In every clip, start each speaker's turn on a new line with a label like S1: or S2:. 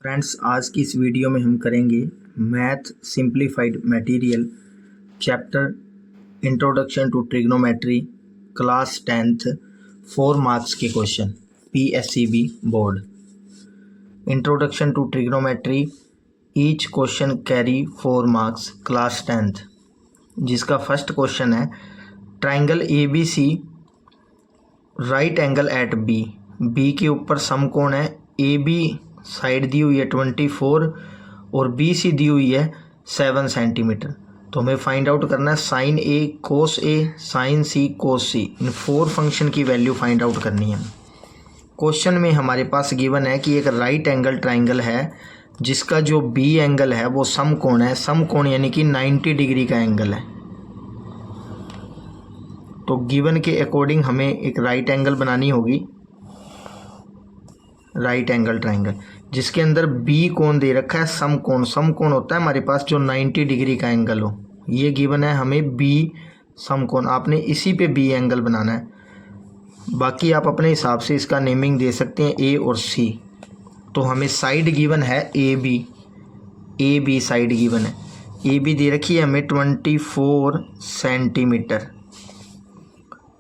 S1: Friends, आज की इस वीडियो में हम करेंगे math simplified material chapter introduction to trigonometry class 10th 4 marks के question PSCB board. Introduction to trigonometry each question carry 4 marks class 10th, जिसका फर्स्ट क्वेश्चन है triangle ABC right angle at B के ऊपर समकोण है। AB साइड दी हुई है 24 और BC दी हुई है 7 सेंटीमीटर। तो हमें फाइंड आउट करना है sine A cos A sine C cos C, इन 4 फंक्शन की वैल्यू फाइंड आउट करनी है। क्वेश्चन में हमारे पास गिवन है कि एक राइट एंगल ट्राइंगल है जिसका जो B एंगल है वो समकोण है। समकोण यानी कि 90 डिग्री का एंगल है। तो गिवन के अकॉर्डिंग हमें एक राइट एंगल बनानी होगी, राइट एंगल ट्राइंगल जिसके अंदर B कोण दे रखा है समकोण। समकोण होता है हमारे पास जो 90 डिग्री का एंगल हो। ये गिवन है हमें B समकोण, आपने इसी पे B एंगल बनाना है। बाकी आप अपने हिसाब से इसका नेमिंग दे सकते हैं A और C। तो हमें साइड गिवन है AB साइड गिवन है। AB दे रखी है हमें 24 सेंटीमीटर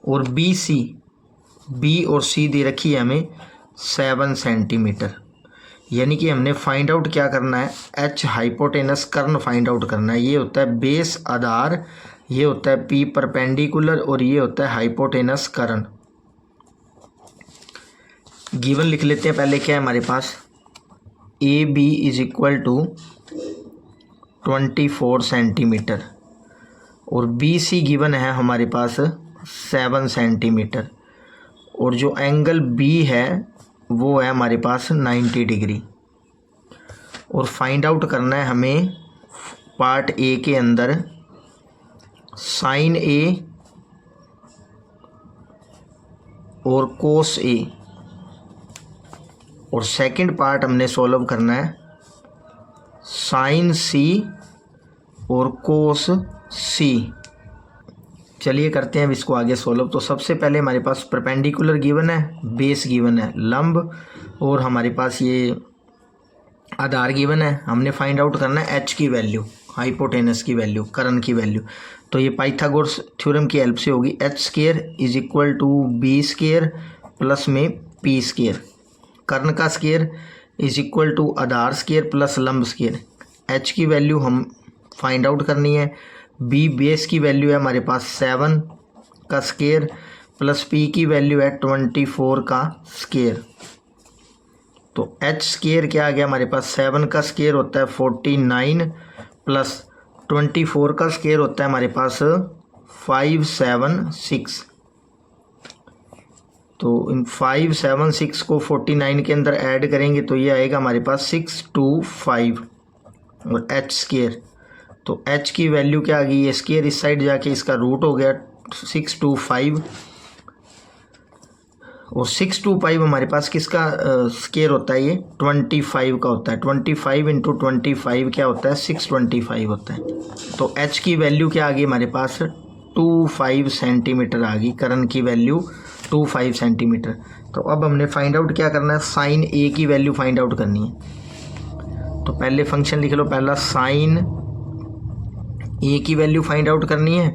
S1: और B और C दे रखी है हमें 7 सेंटीमीटर। यानी कि हमने फाइंड आउट क्या करना है, H हाइपोटेनस कर्न फाइंड आउट करना है। ये होता है बेस आधार, ये होता है P परपेंडिकुलर और ये होता है हाइपोटेनस कर्न। गिवन लिख लेते हैं पहले। क्या है हमारे पास, AB is equal to 24 centimetre और BC गिवन है हमारे पास 7 सेंटीमीटर और जो एंगल B है वो है हमारे पास 90 डिग्री। और फाइंड आउट करना है हमें पार्ट A के अंदर साइन A और कोस A, और सेकंड पार्ट हमने सॉल्व करना है साइन C और कोस C। चलिए करते हैं अब इसको आगे सॉल्व। तो सबसे पहले हमारे पास परपेंडिकुलर गिवन है, बेस गिवन है, लंब और हमारे पास ये आधार गिवन है। हमने फाइंड आउट करना है H की वैल्यू, हाइपोटेनस की वैल्यू, कर्न की वैल्यू। तो ये पाइथागोरस थ्योरम की हेल्प से होगी। H square is equal to B square plus में P स्क्वायर। कर्न का स्क्वायर इज इक्वल टू आधार स्क्वायर प्लस लंब स्क्वायर। H की वैल्यू हम फाइंड आउट करनी है। B बेस की वैल्यू है हमारे पास 7 का स्क्वायर प्लस P की वैल्यू है 24 का स्क्वायर। तो H स्क्वायर क्या आ गया हमारे पास, 7 का स्क्वायर होता है 49 प्लस 24 का स्क्वायर होता है हमारे पास 576। तो इन 576 को 49 के अंदर ऐड करेंगे तो ये आएगा हमारे पास 625 और H स्क्वायर। तो H की वैल्यू क्या आ गई, ये स्क्वायर इस साइड जाके इसका रूट हो गया 625 और 625 हमारे पास किसका स्क्वायर होता है, ये 25 का होता है। 25 इंटू 25 क्या होता है, 625 होता है। तो H की वैल्यू क्या आ गई हमारे पास 25 सेंटीमीटर आ गई। कर्न की वैल्यू 25 सेंटीमीटर। तो अब हमने फाइंड आउट क्या करना है, साइन A की वैल्यू फाइंड आउट करनी है। तो पहले फंक्शन लिख लो, पहला साइन A की वैल्यू फाइंड आउट करनी है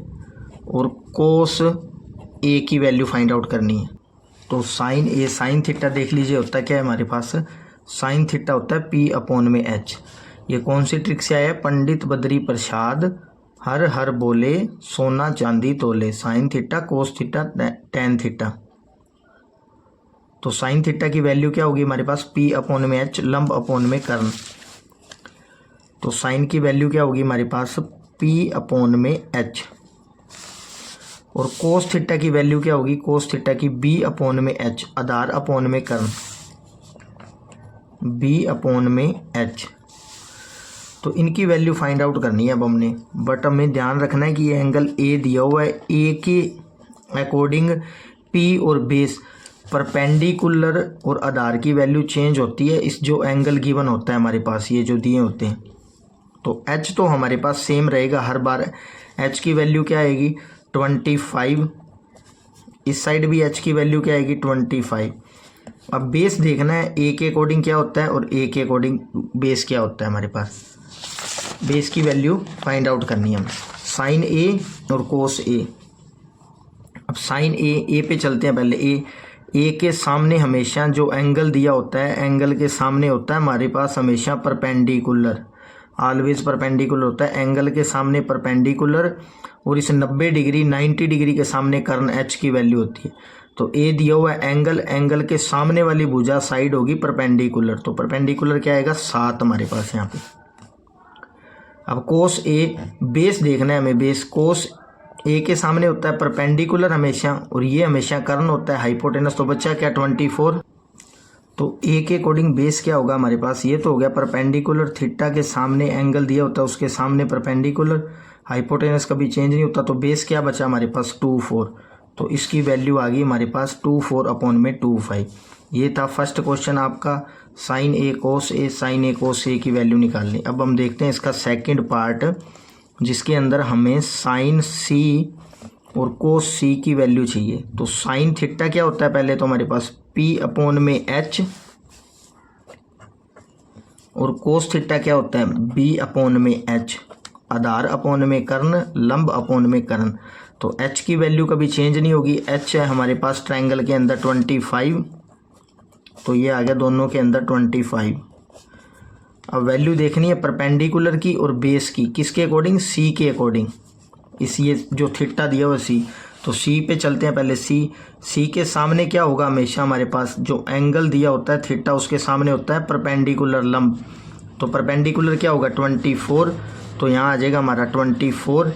S1: और कोस A की वैल्यू फाइंड आउट करनी है। तो साइन A, साइन थीटा देख लीजिए होता क्या है हमारे पास, साइन थीटा होता है P अपॉन में H। ये कौन सी ट्रिक से आया है, पंडित बद्री प्रसाद हर हर बोले सोना चांदी तोले, sine theta cos theta tan theta. तो साइन थीटा की वैल्यू क्या होगी हमारे पास, P अपॉन में H, लंब अपॉन में कर्न। तो साइन की वैल्यू क्या होगी हमारे पास P अपॉन में H और कोस थीटा की वैल्यू क्या होगी, कोस थीटा की B अपॉन में H, आधार अपॉन में कर्न, B अपॉन में H। तो इनकी वैल्यू फाइंड आउट करनी है अब हमने। बट हमें ध्यान रखना है कि ये एंगल A दिया हुआ है, A के अकॉर्डिंग P और बेस परपेंडिकुलर और आधार की वैल्यू चेंज होती है। इस जो एंगल गिवन होता है हमारे पास, ये जो दिए होते हैं, तो H तो हमारे पास सेम रहेगा हर बार। H की वैल्यू क्या आएगी 25, इस साइड भी H की वैल्यू क्या आएगी 25। अब बेस देखना है ए के अकॉर्डिंग क्या होता है और ए के अकॉर्डिंग बेस क्या होता है। हमारे पास बेस की वैल्यू फाइंड आउट करनी है हमें, साइन ए और कोस ए। अब साइन ए पे चलते हैं पहले। ए के सामने हमेशा जो एंगल दिया होता है, एंगल के सामने होता है हमारे पास हमेशा परपेंडिकुलर, ऑलवेज परपेंडिकुलर होता है। एंगल के सामने परपेंडिकुलर और इस 90 डिग्री 90 डिग्री के सामने कर्न एच की वैल्यू होती है। तो ए दिया हुआ है एंगल, एंगल के सामने वाली भुजा साइड होगी परपेंडिकुलर, तो परपेंडिकुलर क्या आएगा 7 हमारे पास यहाँ पे। अब कोस ए, बेस देखना है हमें, बेस कोस ए के सामने होता है परपेंडिकुलर हमेशा और ये हमेशा कर्न होता है हाइपोटेनस, तो बच्चा क्या 24। तो ए के अकॉर्डिंग बेस क्या होगा हमारे पास, ये तो हो गया परपेंडिकुलर, थीटा के सामने एंगल दिया होता है उसके सामने परपेंडिकुलर, हाइपोटेनस कभी चेंज नहीं होता, तो बेस क्या बचा हमारे पास 24। तो इसकी वैल्यू आ गई हमारे पास 24/25। ये था फर्स्ट क्वेश्चन आपका, sign A cos A, sign A cos ए की वैल्यू निकालनी। अब हम देखते हैं इसका सेकंड पार्ट, जिसके अंदर हमें साइन सी और कोस सी की वैल्यू चाहिए। तो साइन थीटा क्या होता है पहले तो हमारे पास P/H और कोस थीटा क्या होता है B/H, आधार अपॉन में कर्ण, लंब अपॉन में कर्ण। तो H की वैल्यू कभी चेंज नहीं होगी। H है हमारे पास ट्रायंगल के अंदर 25, तो ये आ गया दोनों के अंदर 25। अब वैल्यू देखनी है परपेंडिकुलर की और बेस की, किसके अकॉर्डिंग, सी के अकॉर्डिंग। इस ये जो थीटा दिया हुआ सी, तो सी पे चलते हैं पहले। सी के सामने क्या होगा हमेशा हमारे पास, जो एंगल दिया होता है थीटा उसके सामने होता है परपेंडिकुलर लंब, तो परपेंडिकुलर क्या होगा 24, तो यहाँ आ जाएगा हमारा 24।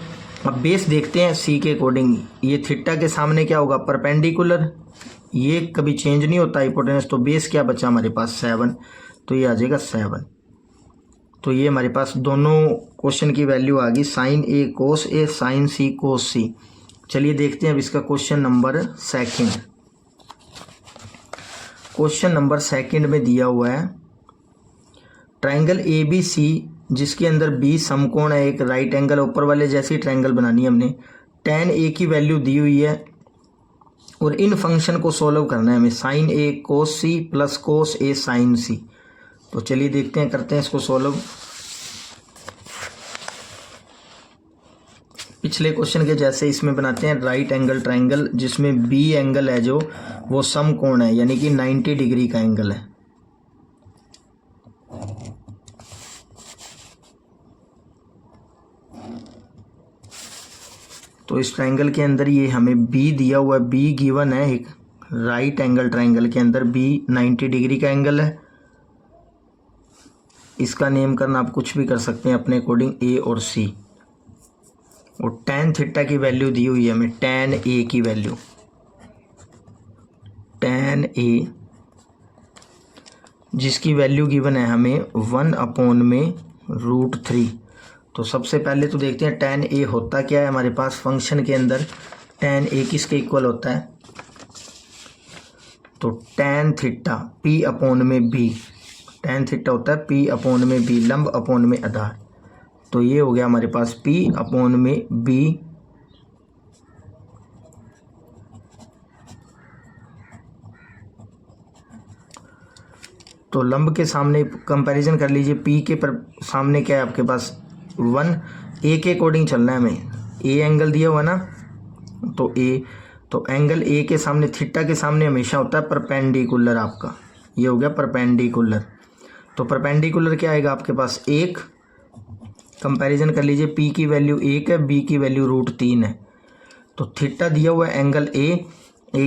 S1: अब बेस देखते हैं सी के अकॉर्डिंग, ये थीटा के सामने क्या होगा परपेंडिकुलर, ये कभी चेंज नहीं होता हाइपोटेनस, तो बेस क्या बचा हमारे पास 7, तो ये आ जाएगा 7। तो ये हमारे पास दोनों क्वेश्चन की वैल्यू आ गई, sign A cos A, sign सी कोस सी। चलिए देखते हैं अब इसका question number second. Question number second में दिया हुआ है ट्रायंगल ए बी सी, जिसके अंदर बी समकोण है, एक राइट एंगल, ऊपर वाले जैसी ट्रायंगल बनानी है हमने। tan ए की वैल्यू दी हुई है और इन फंक्शन को सोल्व करना है हमें, sign A cos C plus cos A sign सी। तो चलिए देखते हैं, करते हैं इसको सोल्व। पिछले क्वेश्चन के जैसे इसमें बनाते हैं राइट एंगल ट्रायंगल, जिसमें बी एंगल है जो वो समकोण है, यानी कि 90 डिग्री का एंगल है। तो इस ट्रायंगल के अंदर ये हमें बी दिया हुआ है, बी गिवन है एक राइट एंगल ट्रायंगल के अंदर, बी 90 डिग्री का एंगल है। इसका नेम करना आप कुछ भी कर सकते हैं अपने अकॉर्डिंग, ए और सी। और tan थीटा की वैल्यू दी हुई है हमें, tan ए की वैल्यू, tan ए जिसकी वैल्यू गिवन है हमें 1/√3। तो सबसे पहले तो देखते हैं tan ए होता क्या है हमारे पास फंक्शन के अंदर, tan ए किसके इक्वल होता है, तो tan theta P/B, tan theta होता है P/B, लंब अपॉन में आधार। तो ये हो गया हमारे पास P/B, तो लंब के सामने कंपैरिजन कर लीजिए, P के सामने क्या है आपके पास 1, ए के अकॉर्डिंग चलना है हमें, ए एंगल दिया हुआ ना, तो ए, तो एंगल ए के सामने थीटा के सामने हमेशा होता है परपेंडिकुलर आपका, ये हो गया परपेंडिकुलर। तो परपेंडिकुलर क्या आएगा आपके पास 1, कंपैरिजन कर लीजिए, P की वैल्यू 1 है, B की वैल्यू √3 है। तो थीटा दिया हुआ है एंगल ए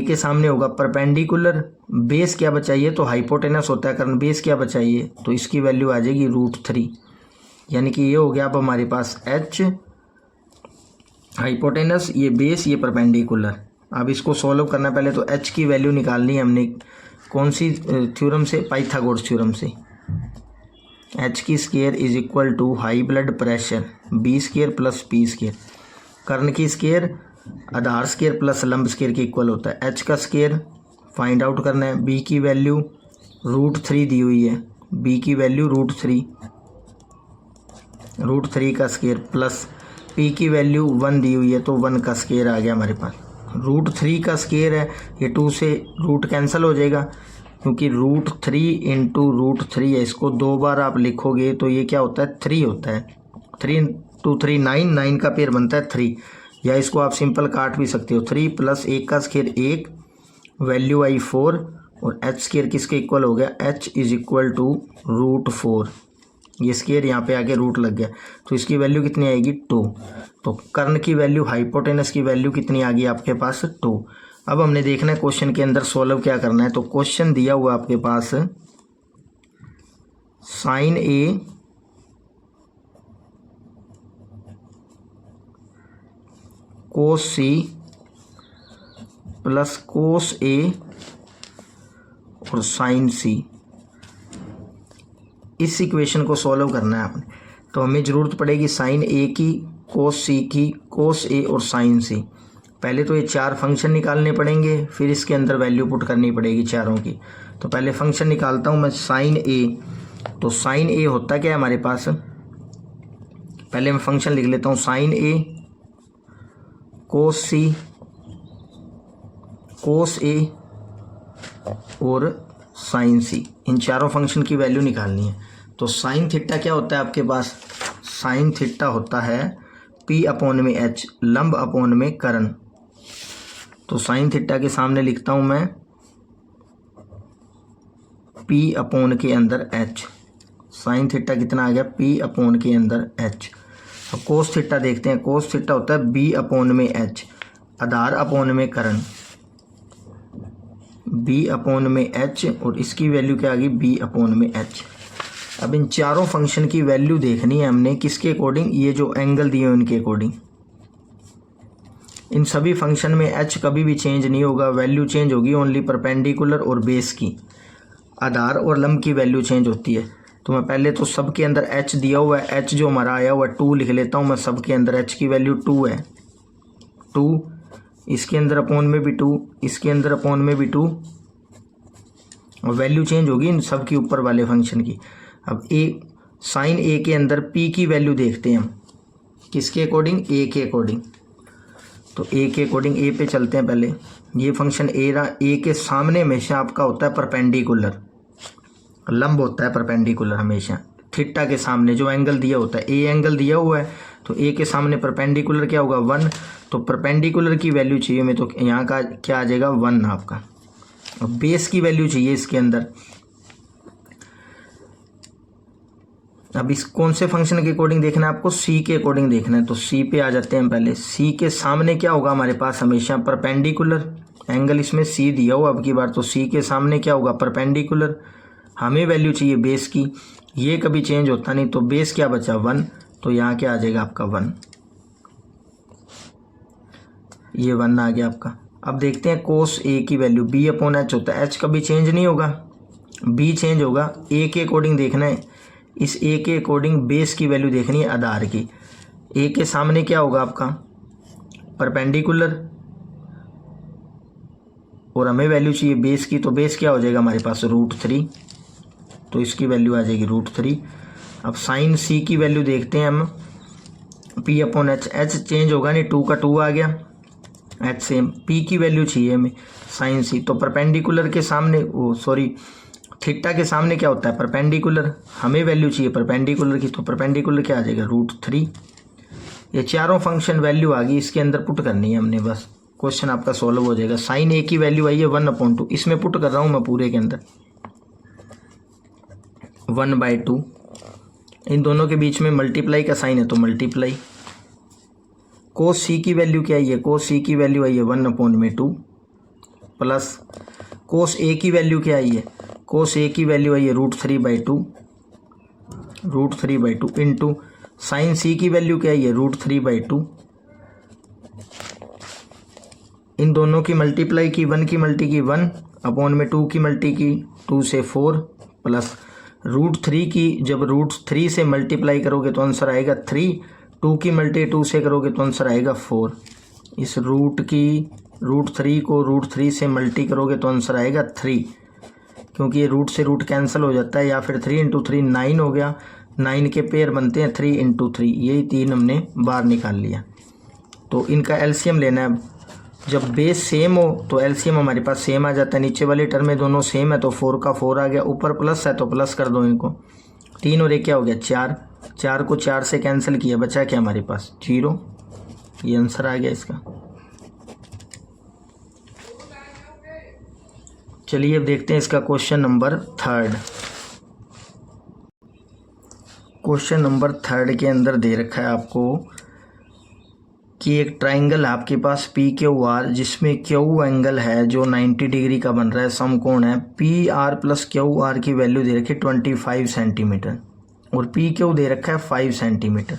S1: के सामने होगा परपेंडिकुलर, बेस क्या बचाइए, तो हाइपोटेनस होता है कारण, बेस क्या बचाइए, तो इसकी वैल्यू आ जाएगी √3, यानी कि ये हो गया अब हमारे पास H हाइपोटेनस, ये बेस, ये परपेंडिकुलर। अब इसको सॉल्व करना, पहले तो H की वैल्यू निकालनी है हमने, कौन सी थ्योरम से, पाइथागोरस थ्योरम से। H की square is equal to high blood pressure B square plus P square, कर्ण की स्क्वायर आधार स्क्वायर प्लस लंब स्क्वायर के इक्वल होता है। H का स्क्वायर फाइंड आउट करना है, B की वैल्यू √3 दी हुई है, B की वैल्यू √3 का स्क्वायर प्लस P की वैल्यू 1 दी हुई है, तो 1 का स्क्वायर आ गया हमारे पास। √3 का स्क्वायर है, ये 2 से रूट कैंसिल हो जाएगा, क्योंकि √3 इंटू √3 है, इसको 2 बार आप लिखोगे तो ये क्या होता है 3 होता है। 3 इंटू 3 9, 9 का पेयर बनता है 3, या इसको आप सिंपल काट भी सकते हो। 3 प्लस 1 का स्क्वायर 1, वैल्यू आई 4, और एच स्क्वायर किसके इक्वल हो गया, h इज इक्वल टू √4। ये स्क्वायर यहाँ पे आके रूट लग गया, तो इसकी वैल्यू कितनी आएगी 2। तो कर्ण की वैल्यू, हाइपोटेनस की वैल्यू कितनी आ गई आपके पास 2। अब हमने देखना है क्वेश्चन के अंदर सॉल्व क्या करना है। तो क्वेश्चन दिया हुआ आपके पास sign A cos C plus cos ए और साइन सी, इस इक्वेशन को सॉल्व करना है आपने। तो हमें ज़रूरत पड़ेगी साइन ए की, कोस सी की, कोस ए और साइन सी। पहले तो ये 4 फंक्शन निकालने पड़ेंगे, फिर इसके अंदर वैल्यू पुट करनी पड़ेगी चारों की। तो पहले फंक्शन निकालता हूँ मैं साइन ए। तो साइन ए होता क्या है हमारे पास, पहले मैं फंक्शन लिख लेता हूँ साइन ए कोस सी कोस ए और साइन सी, इन चारों फंक्शन की वैल्यू निकालनी है। तो साइन थीटा क्या होता है आपके पास, साइन थीटा होता है P अपॉन में H, लंब अपॉन में कर्ण। तो साइन थीटा के सामने लिखता हूं मैं P अपॉन के अंदर H। साइन थीटा कितना आ गया, P अपॉन के अंदर H। अब कोस थीटा देखते हैं, कोस थीटा होता है B अपॉन में H, आधार अपॉन में कर्ण, B अपॉन में H, और इसकी वैल्यू क्या आ गई B अपॉन में H। अब इन चारों फंक्शन की वैल्यू देखनी है हमने किसके अकॉर्डिंग, ये जो एंगल दिए हैं उनके अकॉर्डिंग। इन सभी फंक्शन में H कभी भी चेंज नहीं होगा, वैल्यू चेंज होगी ओनली परपेंडिकुलर और बेस की, आधार और लंब की वैल्यू चेंज होती है। तो मैं पहले तो सब के अंदर H दिया हुआ है, H जो हमारा आया हुआ है 2 लिख लेता हूँ मैं, सब के अंदर H की वैल्यू 2 है, 2, इसके अंदर अपॉन में भी 2, इसके अंदर अपॉन में भी 2, और वैल्यू चेंज होगी इन सब की ऊपर वाले फंक्शन की। अब ए साइन ए के अंदर P की वैल्यू देखते हैं हम, किसके अकॉर्डिंग, A के अकॉर्डिंग। तो A के अकॉर्डिंग A पे चलते हैं पहले। ये फंक्शन A रहा, A के सामने हमेशा आपका होता है परपेंडिकुलर, लंब होता है परपेंडिकुलर हमेशा। थीटा के सामने जो एंगल दिया होता है, A एंगल दिया हुआ है, तो A के सामने परपेंडिकुलर क्या होगा 1। तो परपेंडिकुलर की वैल्यू चाहिए हमें, तो यहाँ का क्या आ जाएगा 1 आपका। अब बेस की वैल्यू चाहिए इसके अंदर। अब इस कौन से फंक्शन के अकॉर्डिंग देखना है आपको, C के अकॉर्डिंग देखना है। तो C पे आ जाते हैं पहले। C के सामने क्या होगा हमारे पास हमेशा परपेंडिकुलर, एंगल इसमें C दिया हुआ अब की बार, तो C के सामने क्या होगा परपेंडिकुलर। हमें वैल्यू चाहिए बेस की, ये कभी चेंज होता नहीं, तो बेस क्या बचा 1, तो यहाँ क्या आ जाएगा आपका 1, ये 1 आ गया आपका। अब देखते हैं कोस A की वैल्यू, B अपॉन H होता है, H कभी चेंज नहीं होगा, B चेंज होगा। A के अकॉर्डिंग देखना है, इस A के अकॉर्डिंग बेस की वैल्यू देखनी है आधार की। A के सामने क्या होगा आपका परपेंडिकुलर, और हमें वैल्यू चाहिए बेस की, तो बेस क्या हो जाएगा हमारे पास √3, तो इसकी वैल्यू आ जाएगी √3। अब साइन C की वैल्यू देखते हैं हम, P upon H, H change होगा नहीं, 2 का 2 आ गया, H सेम। P की वैल्यू चाहिए हमें साइन C, तो परपेंडिकुलर के सामने थीटा के सामने क्या होता है परपेंडिकुलर, हमें वैल्यू चाहिए परपेंडिकुलर की, तो परपेंडिकुलर क्या आ जाएगा √3। ये चारों फंक्शन वैल्यू आ गई, इसके अंदर पुट करनी है हमने, बस क्वेश्चन आपका सॉल्व हो जाएगा। साइन A की वैल्यू आई है 1/2, इसमें पुट कर रहा हूँ मैं पूरे के अंदर 1/2। इन दोनों के बीच में मल्टीप्लाई का साइन है तो मल्टीप्लाई। कोस C की वैल्यू क्या आई है, कोस C की वैल्यू आई है 1/2 प्लस कोस A की वैल्यू क्या आई है, कोस A की वैल्यू आई है √3/2 इंटू साइन C की वैल्यू क्या आई है √3/2। इन दोनों की मल्टीप्लाई की, 1 की मल्टी की 1 अपॉन में 2 की मल्टी की 2 से 4 प्लस √3 की, जब √3 से मल्टीप्लाई करोगे तो आंसर आएगा 3, 2 की मल्टी 2 से करोगे तो आंसर आएगा 4। इस √3 को √3 से मल्टी करोगे तो आंसर आएगा 3, क्योंकि ये रूट से रूट कैंसिल हो जाता है, या फिर 3 × 3 9 हो गया, 9 के पेयर बनते हैं 3 × 3, यही 3 हमने बाहर निकाल लिया। तो इनका एलसीएम लेना है। जब बेस सेम हो तो एलसीएम हमारे पास सेम आ जाता है, नीचे वाले टर्म में दोनों सेम है तो 4 का 4 आ गया, ऊपर प्लस है तो प्लस कर दो इनको, 3 और 1 क्या हो गया 4, 4 को 4 से कैंसिल किया, बचा क्या हमारे पास 0, ये आंसर आ गया इसका। चलिए अब देखते हैं इसका क्वेश्चन नंबर 3। क्वेश्चन नंबर 3 के अंदर दे रखा है आपको कि एक ट्राइंगल है आपके पास पी क्यू आर, जिसमें क्यू एंगल है जो 90 डिग्री का बन रहा है, समकोण है, P R plus Q are की वैल्यू दे रखी है 25 सेंटीमीटर और पी क्यू दे रखा है 5 सेंटीमीटर।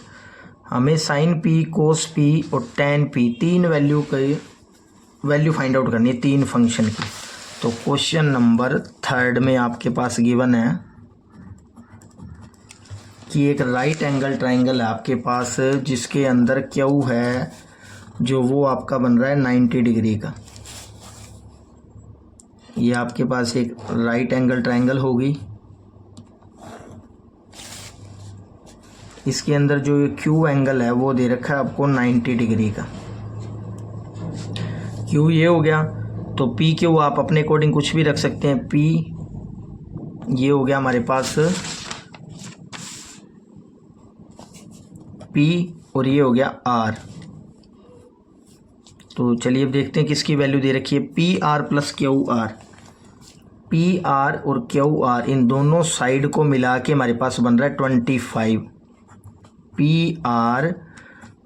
S1: हमें साइन पी, कोस पी और टेन पी तीन वैल्यू फाइंड आउट करनी है, तीन फंक्शन की। तो क्वेश्चन नंबर 3 में आपके पास गिवन है कि एक राइट एंगल ट्राइंगल है आपके पास जिसके अंदर क्यू है जो वो आपका बन रहा है 90 डिग्री का। ये आपके पास एक राइट एंगल ट्राइंगल होगी, इसके अंदर जो ये क्यू एंगल है वो दे रखा है आपको 90 डिग्री का। क्यू ये हो गया, तो पी क्यू आप अपने अकॉर्डिंग कुछ भी रख सकते हैं, पी ये हो गया हमारे पास पी और ये हो गया आर। तो चलिए अब देखते हैं किसकी वैल्यू दे रखी है, P R plus Q are. P R और क्यू आर इन दोनों साइड को मिला के हमारे पास बन रहा है 25। P R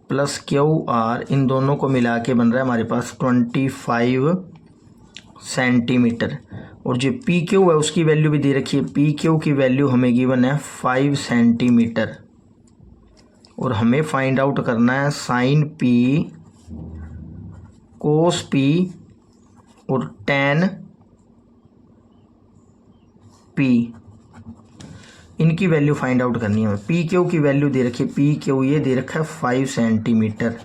S1: plus Q R इन दोनों को मिला के बन रहा है हमारे पास 25 सेंटीमीटर। और जो पी क्यू है उसकी वैल्यू भी दे रखी है, पी क्यू की वैल्यू हमें गिवन है 5 सेंटीमीटर। और हमें फाइंड आउट करना है साइन पी, कोस पी और टेन पी, इनकी वैल्यू फाइंड आउट करनी है हमें। पी क्यू की वैल्यू दे रखी है, पी क्यू ये दे रखा है 5 सेंटीमीटर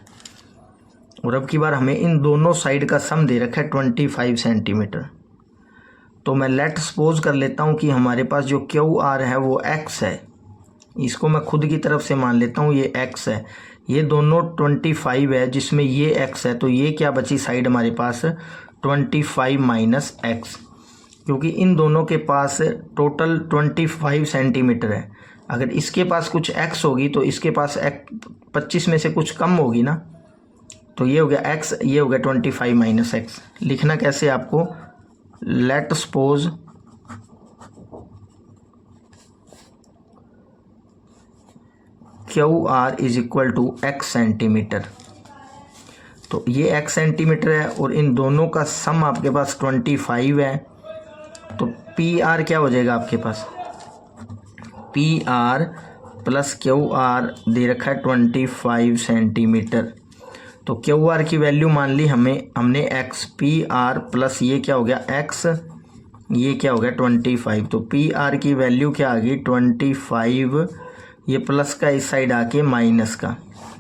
S1: और अब की बार हमें इन दोनों साइड का सम दे रखा है 25 सेंटीमीटर। तो मैं लेट सपोज कर लेता हूँ कि हमारे पास जो क्यू आर है वो एक्स है, इसको मैं खुद की तरफ से मान लेता हूँ ये x है, ये दोनों 25 है जिसमें ये x है, तो ये क्या बची साइड हमारे पास 25 माइनस एक्स, क्योंकि इन दोनों के पास टोटल 25 सेंटीमीटर है। अगर इसके पास कुछ x होगी तो इसके पास 25 में से कुछ कम होगी ना, तो ये हो गया x, ये हो गया 25 माइनस एक्स। लिखना कैसे आपको, let suppose Q R is equal to x centimetre. तो ये एक्स सेंटीमीटर है और इन दोनों का सम आपके पास 25 है, तो पी आर क्या हो जाएगा आपके पास, P R plus Q R दे रखा है 25 सेंटीमीटर। तो क्यू आर की वैल्यू मान ली हमने एक्स, पी आर प्लस ये क्या हो गया एक्स, ये क्या हो गया 25। तो पी आर की वैल्यू क्या आ गई 25, ये प्लस का इस साइड आके माइनस का,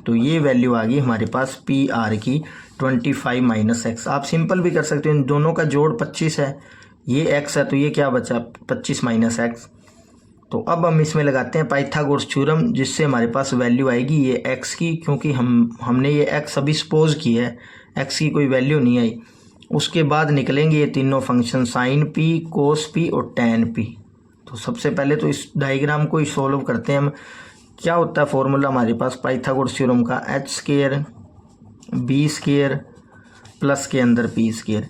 S1: तो ये वैल्यू आ गई हमारे पास पी आर की 25 माइनस एक्स। आप सिंपल भी कर सकते हो, इन दोनों का जोड़ 25 है, ये एक्स है तो ये क्या बचा 25 माइनस एक्स। तो अब हम इसमें लगाते हैं पाइथागोरस थ्योरम, जिससे हमारे पास वैल्यू आएगी ये एक्स की, क्योंकि हमने ये एक्स अभी सपोज की है, एक्स की कोई वैल्यू नहीं आई। उसके बाद निकलेंगे ये तीनों फंक्शन साइन पी, कोस पी और टेन पी। तो सबसे पहले तो इस डायग्राम को ही सॉल्व करते हैं हम। क्या होता है फॉर्मूला हमारे पास पाइथागोरस थ्योरम का, H square B square plus के अंदर पी स्क्वायर।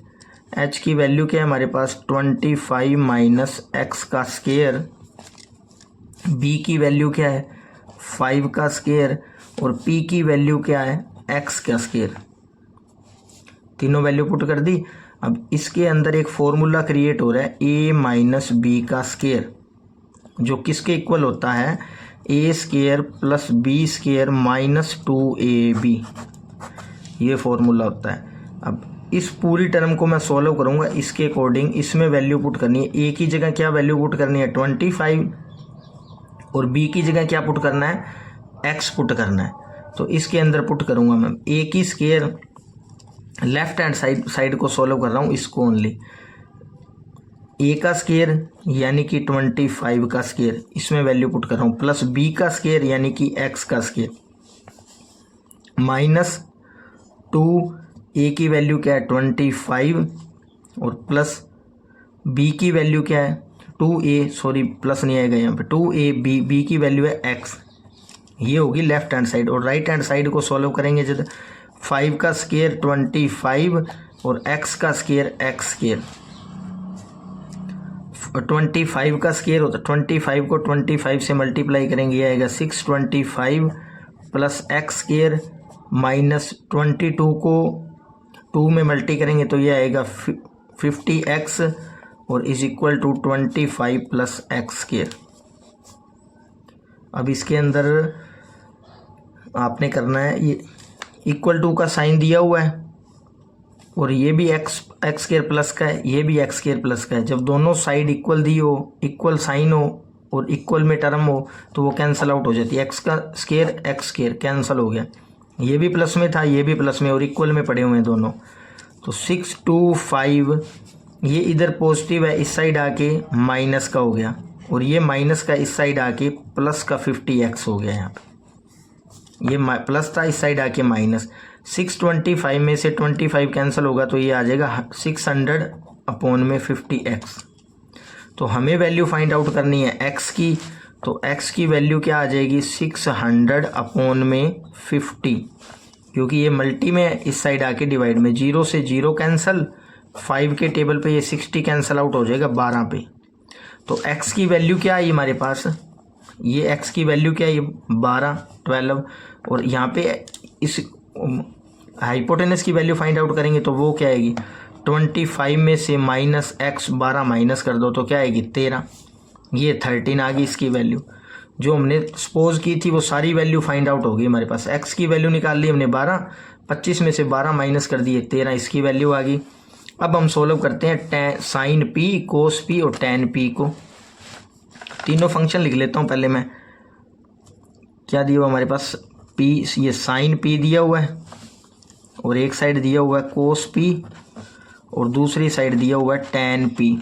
S1: एच की वैल्यू क्या है हमारे पास 25 माइनस एक्स का स्क्वायर, बी की वैल्यू क्या है 5 का स्क्वायर और पी की वैल्यू क्या है एक्स का स्क्वायर। तीनों वैल्यू पुट कर दी। अब इसके अंदर एक फॉर्मूला क्रिएट हो रहा है ए माइनस बी का स्क्वायर, जो किसके इक्वल होता है A square plus B square minus 2ab, ये फॉर्मूला होता है। अब इस पूरी टर्म को मैं सॉल्व करूंगा इसके अकॉर्डिंग, इसमें वैल्यू पुट करनी है। ए की जगह क्या वैल्यू पुट करनी है 25 और बी की जगह क्या पुट करना है एक्स पुट करना है। तो इसके अंदर पुट करूंगा मैं ए की स्क्वायर, लेफ्ट हैंड साइड को सॉल्व कर रहा हूँ इसको ओनली, ए का स्क्वायर यानी कि 25 का स्क्वायर, इसमें वैल्यू पुट कर रहा हूँ, प्लस बी का स्क्वायर यानी कि एक्स का स्क्वायर, माइनस 2 ए की वैल्यू क्या है 25 और प्लस बी की वैल्यू क्या है 2a, सॉरी प्लस नहीं आएगा यहाँ पे 2ab, बी की वैल्यू है x। ये होगी लेफ्ट हैंड साइड। और राइट हैंड साइड को सॉल्व करेंगे जब 5 का स्केयर 25 और x का स्केयर x स्केयर। 25 का स्केयर होता है 25 को 25 से मल्टीप्लाई करेंगे, ये आएगा 625 प्लस x स्केयर माइनस 22 को 2 में मल्टी करेंगे तो ये आएगा 50x और is equal to 25 plus x square. अब इसके अंदर आपने करना है, ये इक्वल टू का साइन दिया हुआ है और ये भी x स्केयर प्लस का है, ये भी x स्केयर प्लस का है। जब दोनों साइड इक्वल दी हो, इक्वल साइन हो और इक्वल में टर्म हो तो वो कैंसिल आउट हो जाती है। x का स्केयर x स्केयर कैंसिल हो गया, ये भी प्लस में था ये भी प्लस में और इक्वल में पड़े हुए हैं दोनों। तो 625 ये इधर पॉजिटिव है, इस साइड आके माइनस का हो गया और ये माइनस का इस साइड आके प्लस का 50x हो गया। यहाँ पे ये प्लस था, इस साइड आके माइनस। 625 में से 25 कैंसिल होगा तो ये आ जाएगा 600 अपॉन में 50x। तो हमें वैल्यू फाइंड आउट करनी है x की, तो x की वैल्यू क्या आ जाएगी 600 अपॉन में 50, क्योंकि ये मल्टी में इस साइड आके डिवाइड में 0 से 0 कैंसिल, 5 के टेबल पे ये 60 कैंसिल आउट हो जाएगा 12 पे। तो x की वैल्यू क्या आई हमारे पास, ये x की वैल्यू क्या है 12 और यहाँ पे इस हाइपोटेनस की वैल्यू फाइंड आउट करेंगे तो वो क्या आएगी 25 में से माइनस x 12 माइनस कर दो तो क्या आएगी 13, ये 13 आ गई इसकी वैल्यू। जो हमने सपोज की थी वो सारी वैल्यू फाइंड आउट हो गई हमारे पास। x की वैल्यू निकाल ली हमने 12, 25 में से 12 माइनस कर दिए 13, इसकी वैल्यू आ गई। अब हम सोल्व करते हैं साइन p कोस p और tan p को। तीनों फंक्शन लिख लेता हूँ पहले मैं। क्या दिया हुआ हमारे पास p, ये साइन p दिया हुआ है और एक साइड दिया हुआ है कोस p और दूसरी साइड दिया हुआ है tan p।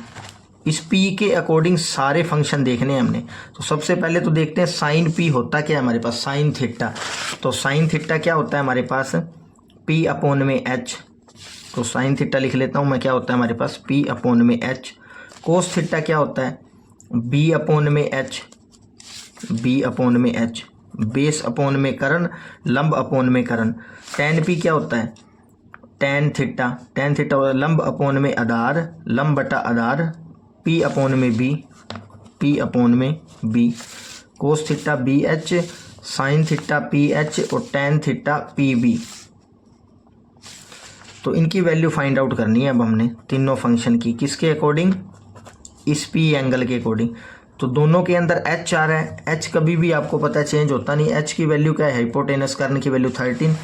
S1: इस p के अकॉर्डिंग सारे फंक्शन देखने हैं हमने। तो सबसे पहले तो देखते हैं साइन p होता क्या है हमारे पास, साइन थीटा। तो साइन थीटा क्या होता है हमारे पास p अपॉन में h। तो साइन थीटा लिख लेता हूँ मैं, क्या होता है हमारे पास p अपॉन में h। कोस थीटा क्या होता है b अपॉन में h, b अपॉन में h, बेस अपॉन में करण, लंब अपॉन में करण। tan p क्या होता है tan थीटा, tan थीटा होता है लंब अपॉन में आधार, लंब बटा आधार, p अपॉन में b, p अपॉन में b। Cos theta B H, sine theta P H और tan थीटा पी बी। तो इनकी वैल्यू फाइंड आउट करनी है अब हमने तीनों फंक्शन की, किसके अकॉर्डिंग, इस p एंगल के अकॉर्डिंग। तो दोनों के अंदर h आ रहा है, h कभी भी आपको पता है चेंज होता नहीं। h की वैल्यू क्या है हाइपोटेनस, कर्ण की वैल्यू 13।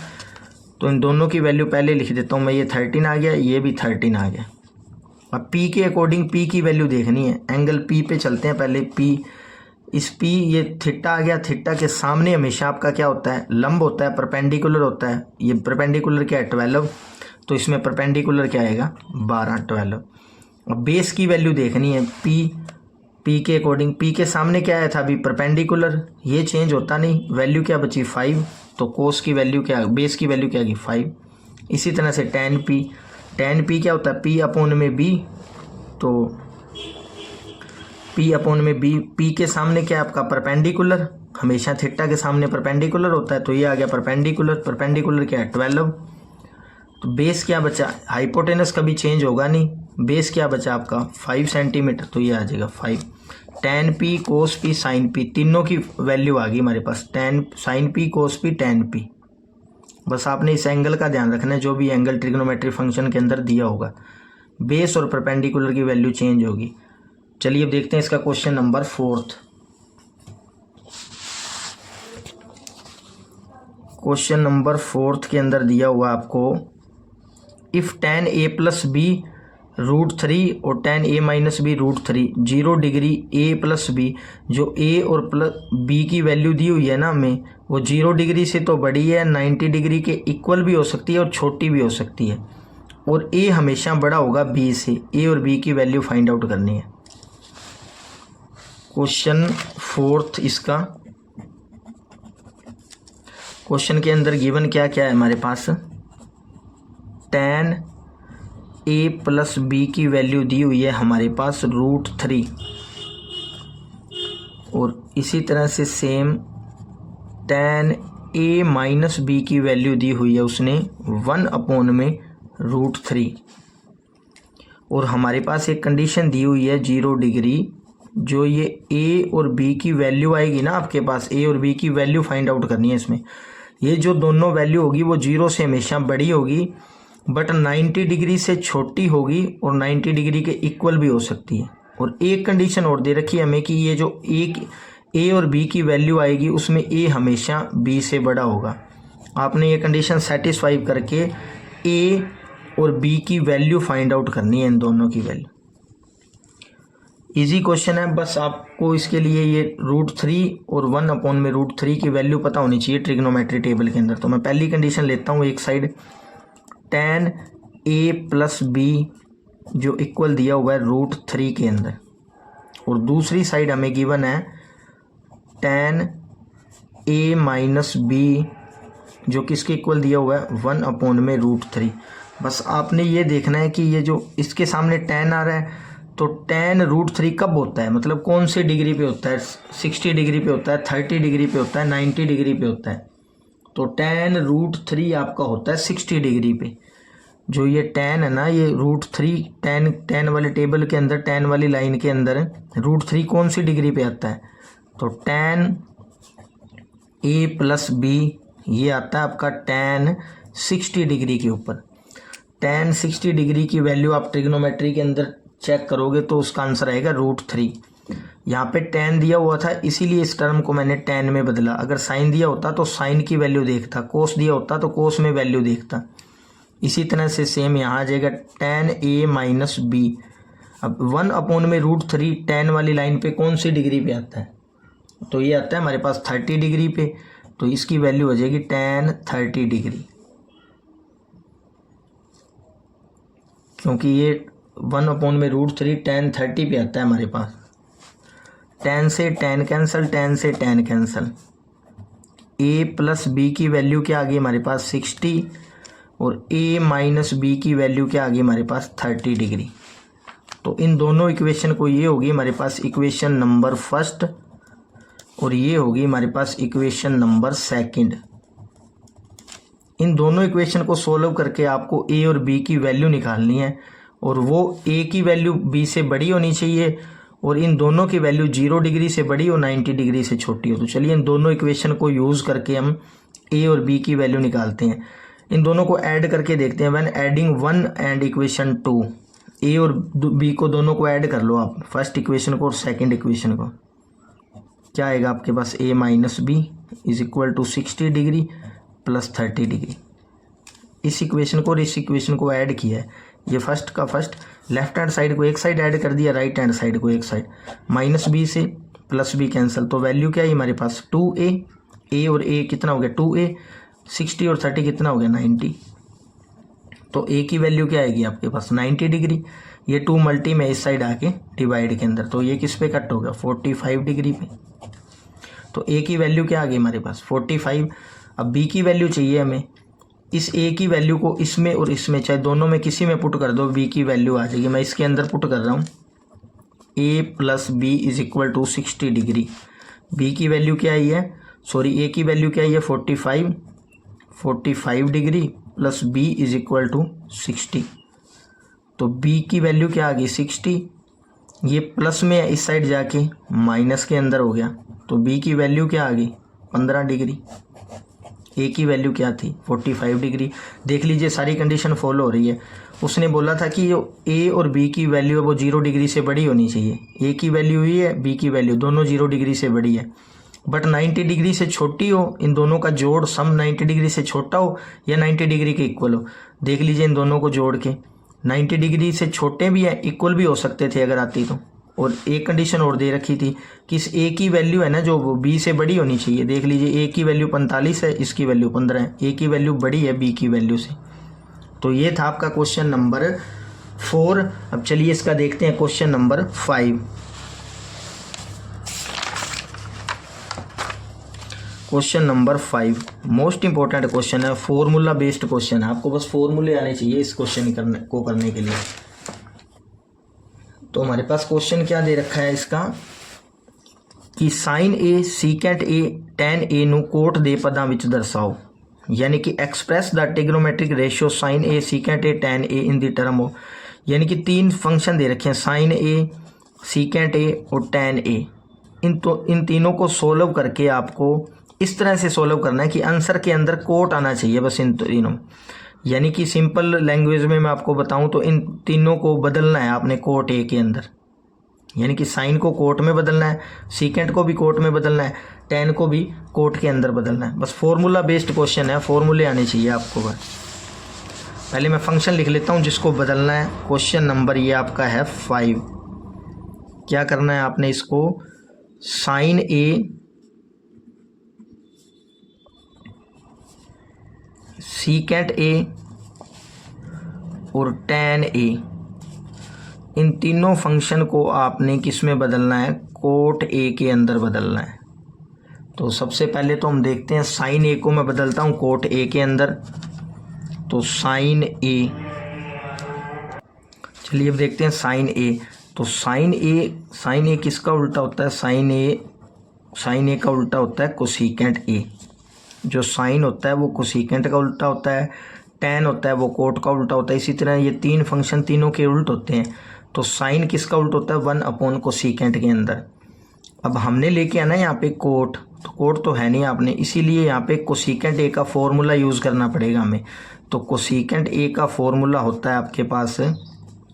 S1: तो इन दोनों की वैल्यू पहले लिख देता हूँ मैं, ये 13 आ गया, ये भी 13 आ गया। अब p के अकॉर्डिंग p की वैल्यू देखनी है, एंगल p पे चलते हैं पहले। p, इस p ये थीटा आ गया, थीटा के सामने हमेशा आपका क्या होता है लंब होता है, परपेंडिकुलर होता है। ये परपेंडिकुलर क्या है 12, तो इसमें परपेंडिकुलर क्या आएगा 12। अब बेस की वैल्यू देखनी है p के अकॉर्डिंग। p के सामने क्या आया था अभी परपेंडिकुलर, ये चेंज होता नहीं, वैल्यू क्या बची 5। तो कोस की वैल्यू क्या, बेस की वैल्यू क्या आएगी 5। इसी तरह से tan p क्या होता है p अपॉन में b। तो p अपॉन में b, p के सामने क्या है आपका परपेंडिकुलर, हमेशा थीटा के सामने परपेंडिकुलर होता है, तो ये आ गया परपेंडिकुलर। परपेंडिकुलर क्या है 12। तो बेस क्या बचा, हाइपोटेनस कभी चेंज होगा नहीं, बेस क्या बचा आपका 5 सेंटीमीटर, तो ये आ जाएगा 5। tan p कोस p साइन p, तीनों की वैल्यू आ गई हमारे पास, tan साइन p कोस p tan p। बस आपने इस एंगल का ध्यान रखना है, जो भी एंगल ट्रिग्नोमेट्री फंक्शन के अंदर दिया होगा, बेस और परपेंडिकुलर की वैल्यू चेंज होगी। चलिए अब देखते हैं इसका क्वेश्चन नंबर 4। क्वेश्चन नंबर 4 के अंदर दिया हुआ आपको, if tan a plus B √3 और tan a minus B √3, 0 degree a plus B, जो a और प्लस b की वैल्यू दी हुई है ना हमें, वो 0 डिग्री से तो बड़ी है, 90 डिग्री के इक्वल भी हो सकती है और छोटी भी हो सकती है, और a हमेशा बड़ा होगा b से। a और b की वैल्यू फाइंड आउट करनी है। क्वेश्चन 4 इसका, क्वेश्चन के अंदर गिवन क्या क्या है हमारे पास, tan a प्लस बी की वैल्यू दी हुई है हमारे पास √3, और इसी तरह से same tan a minus B की वैल्यू दी हुई है उसने 1/√3, और हमारे पास एक कंडीशन दी हुई है 0 डिग्री। जो ये a और b की वैल्यू आएगी ना आपके पास, a और b की वैल्यू फाइंड आउट करनी है इसमें। ये जो दोनों वैल्यू होगी वो 0 से हमेशा बड़ी होगी, बट 90 डिग्री से छोटी होगी और 90 डिग्री के इक्वल भी हो सकती है। और एक कंडीशन और दे रखी है हमें कि ये जो a और b की वैल्यू आएगी उसमें a हमेशा b से बड़ा होगा। आपने ये कंडीशन सेटिस्फाई करके a और b की वैल्यू फाइंड आउट करनी है, इन दोनों की वैल्यू। इजी क्वेश्चन है, बस आपको इसके लिए ये √3 और 1/√3 की वैल्यू पता होनी चाहिए ट्रिग्नोमेट्री टेबल के अंदर। तो मैं पहली कंडीशन लेता हूँ एक side, tan a plus B जो इक्वल दिया हुआ है √3 के अंदर, और दूसरी साइड हमें गिवन है tan a माइनस बी जो किसके इक्वल दिया हुआ है 1/√3। बस आपने ये देखना है कि ये जो इसके सामने tan आ रहा है, तो tan √3 कब होता है, मतलब कौन से डिग्री पे होता है, 60 डिग्री पे होता है, 30 डिग्री पे होता है, 90 डिग्री पे होता है। तो tan √3 आपका होता है 60 डिग्री पे। जो ये tan है ना, ये √3 tan वाले टेबल के अंदर, tan वाली लाइन के अंदर √3 कौन सी डिग्री पे आता है, तो tan a प्लस बी ये आता है आपका tan 60 डिग्री के ऊपर। tan 60 डिग्री की वैल्यू आप ट्रिग्नोमेट्री के अंदर चेक करोगे तो उसका आंसर आएगा √3। यहाँ पे tan दिया हुआ था इसीलिए इस टर्म को मैंने tan में बदला। अगर साइन दिया होता तो साइन की वैल्यू देखता, कोस दिया होता तो कोस में वैल्यू देखता। इसी तरह से सेम यहाँ आ जाएगा tan a माइनस बी। अब 1/√3 tan वाली लाइन पे कौन सी डिग्री पे आता है, तो ये आता है हमारे पास 30 डिग्री पे, तो इसकी वैल्यू हो जाएगी tan 30 डिग्री, क्योंकि ये 1/√3 tan 30 पे आता है हमारे पास। tan से tan कैंसिल, tan से tan cancel. a plus B की वैल्यू क्या आ गई हमारे पास 60, और a माइनस बी की वैल्यू क्या आ गई हमारे पास 30 डिग्री। तो इन दोनों इक्वेशन को, ये होगी हमारे पास इक्वेशन नंबर फर्स्ट, और ये होगी हमारे पास इक्वेशन नंबर सेकंड। इन दोनों इक्वेशन को सोल्व करके आपको a और b की वैल्यू निकालनी है, और वो a की वैल्यू b से बड़ी होनी चाहिए, और इन दोनों की वैल्यू 0 डिग्री से बड़ी और 90 डिग्री से छोटी हो। तो चलिए इन दोनों इक्वेशन को यूज़ करके हम a और b की वैल्यू निकालते हैं। इन दोनों को ऐड करके देखते हैं। When adding 1 and equation 2, a और b को दोनों को ऐड कर लो आप, फर्स्ट इक्वेशन को और सेकेंड इक्वेशन को। क्या आएगा आपके पास a minus B is equal to 60 degree plus 30 degree. इस इक्वेशन को और इस इक्वेशन को ऐड किया है, ये फर्स्ट का फर्स्ट, लेफ्ट हैंड साइड को एक साइड ऐड कर दिया, राइट हैंड साइड को एक साइड, माइनस बी से प्लस बी कैंसिल। तो वैल्यू क्या है हमारे पास 2a, a और a कितना हो गया 2a, 60 और 30 कितना हो गया 90। तो a की वैल्यू क्या आएगी आपके पास 90 डिग्री। ये 2 मल्टी में इस साइड आके डिवाइड के अंदर, तो ये किस पे कट होगा 45 डिग्री पे। तो a की वैल्यू क्या आ गई हमारे पास 45। अब b की वैल्यू चाहिए हमें। इस a की वैल्यू को इसमें और इसमें, चाहे दोनों में किसी में पुट कर दो, b की वैल्यू आ जाएगी। मैं इसके अंदर पुट कर रहा हूँ a plus B is equal to 60 degree. b की वैल्यू क्या आई है, सॉरी a की वैल्यू क्या आई है 45 degree plus b is equal to 60। तो b की वैल्यू क्या आ गई 60, ये प्लस में इस साइड जाके माइनस के अंदर हो गया। तो b की वैल्यू क्या आ गई 15 डिग्री। a की वैल्यू क्या थी 45 डिग्री। देख लीजिए सारी कंडीशन फॉलो हो रही है। उसने बोला था कि जो a और b की वैल्यू है वो 0 डिग्री से बड़ी होनी चाहिए। a की वैल्यू हुई है, b की वैल्यू दोनों 0 डिग्री से बड़ी है, बट 90 डिग्री से छोटी हो। इन दोनों का जोड़ सम 90 डिग्री से छोटा हो या 90 डिग्री के इक्वल हो। देख लीजिए इन दोनों को जोड़ के 90 डिग्री से छोटे भी हैं, इक्वल भी हो सकते थे अगर आती तो। और एक कंडीशन और दे रखी थी कि इस a की वैल्यू है ना जो वो b से बड़ी होनी चाहिए। देख लीजिए a की वैल्यू 45 है, इसकी वैल्यू 15 है, a की वैल्यू बड़ी है b की वैल्यू से। तो ये था आपका क्वेश्चन नंबर 4। अब चलिए इसका देखते हैं question number 5। Question number 5 most important question है, फॉर्मूला बेस्ड क्वेश्चन है। आपको बस फॉर्मूले आने चाहिए इस क्वेश्चन करने के लिए। तो हमारे पास क्वेश्चन क्या दे रखा है इसका कि sine A secant A tan A ਨੂੰ ਕੋਟ ਦੇ ਪਦਾਂ ਵਿੱਚ ਦਰਸਾਓ, यानी कि express the trigonometric ratio sine A secant A tan A in the term हो, यानी कि 3 फंक्शन दे रखे हैं साइन ए सीकेंट ए और टैन ए। इन तीनों को सोल्व करके आपको इस तरह से सोल्व करना है कि आंसर के अंदर कोट आना चाहिए बस इन तीनों। यानी कि सिंपल लैंग्वेज में मैं आपको बताऊं तो इन तीनों को बदलना है आपने कोट ए के अंदर, यानी कि साइन को कोट में बदलना है, सीकेंट को भी कोट में बदलना है, टैन को भी कोट के अंदर बदलना है। बस फॉर्मूला बेस्ड क्वेश्चन है, फॉर्मूले आने चाहिए आपको। बस पहले मैं फंक्शन लिख लेता हूँ जिसको बदलना है। क्वेश्चन नंबर ये आपका है 5। क्या करना है आपने, इसको साइन ए सीकेंट ए और टैन ए, इन तीनों फंक्शन को आपने किस में बदलना है, कोट ए के अंदर बदलना है। तो सबसे पहले तो हम देखते हैं साइन ए को मैं बदलता हूँ कोट ए के अंदर। तो साइन ए, चलिए अब देखते हैं साइन ए। तो साइन ए किसका उल्टा होता है, साइन ए का उल्टा होता है कोसीकेंट ए। जो साइन होता है वो कोसीकेंट का उल्टा होता है, टैन होता है वो कोट का उल्टा होता है। इसी तरह ये 3 फंक्शन तीनों के उल्ट होते हैं। तो साइन किसका उल्ट होता है, 1 कोसीकेंट के अंदर। अब हमने लेके आना है यहाँ पे कोट, तो कोट तो है नहीं आपने, इसीलिए यहाँ पे कोसीकेंट ए का फॉर्मूला यूज़ करना पड़ेगा हमें। तो कोसीकेंट ए का फॉर्मूला होता है आपके पास,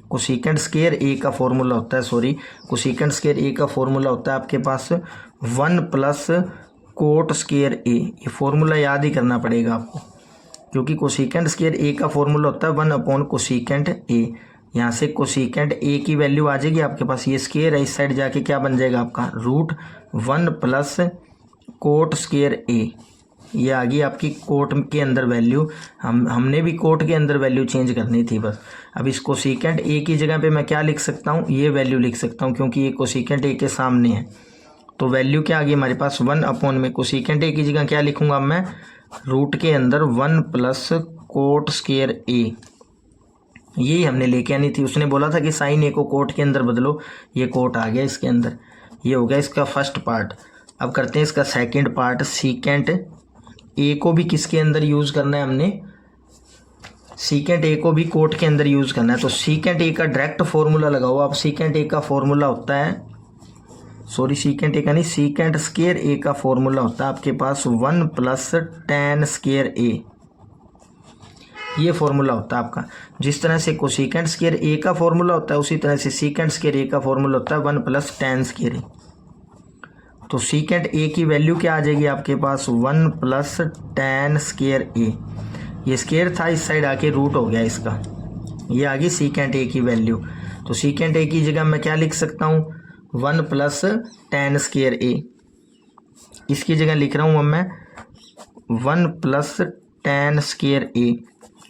S1: कोसीकेंट स्क्वायर ए का फॉर्मूला होता है, कोसीकेंट स्क्वायर ए का फॉर्मूला होता है आपके पास 1 प्लस कोट स्क्वायर ए। ये फॉर्मूला याद ही करना पड़ेगा आपको, क्योंकि कोसीकेंट स्क्वायर ए का फॉर्मूला होता है 1 कोसीकेंट ए। यहाँ से कोसीकेंट ए की वैल्यू आ जाएगी आपके पास, ये स्क्वायर है, इस साइड जाके क्या बन जाएगा आपका √1 प्लस कोट स्क्वायर ए। ये आ गई आपकी कोट के अंदर वैल्यू। हमने भी कोट के अंदर वैल्यू चेंज करनी थी बस। अब इस कोसीकेंट ए की जगह पे मैं क्या लिख सकता हूँ, ये वैल्यू लिख सकता हूँ, क्योंकि ये कोसीकेंट ए के सामने है। तो वैल्यू क्या आ गई हमारे पास 1 में कोसीकेंट ए की जगह क्या लिखूंगा मैं, रूट के अंदर 1 प्लस कोट स्क्वायर ए। यही हमने लेके आनी थी। उसने बोला था कि साइन ए को कोट के अंदर बदलो, ये कोट आ गया इसके अंदर। ये हो गया इसका फर्स्ट पार्ट। अब करते हैं इसका सेकंड पार्ट। सीकेंट ए को भी किसके अंदर यूज़ करना है हमने, सीकेंट ए को भी कोट के अंदर यूज़ करना है। तो सीकेंट ए का डायरेक्ट फॉर्मूला लगाओ आप। सीकेंट ए का फॉर्मूला होता है, सीकेंट ए का नहीं, सीकेंट स्क्वायर ए का फॉर्मूला होता है आपके पास 1 प्लस टैन स्क्वायर ए। ये फॉर्मूला होता है आपका। जिस तरह से कोसीकेंट स्क्वायर ए का फॉर्मूला होता है, उसी तरह से सीकेंट स्क्वायर ए का फॉर्मूला होता है 1 प्लस टैन स्क्वायर ए। तो सीकेंट ए की वैल्यू क्या आ जाएगी आपके पास, 1 प्लस टैन स्क्वायर ए। ये स्क्वायर था, इस साइड आके रूट हो गया इसका, ये आ गई सीकेंट ए की वैल्यू। तो सीकेंट ए की जगह मैं क्या लिख सकता हूँ, 1 प्लस टैन स्क्वायर ए। इसकी जगह लिख रहा हूँ अब मैं 1 plus tan square A.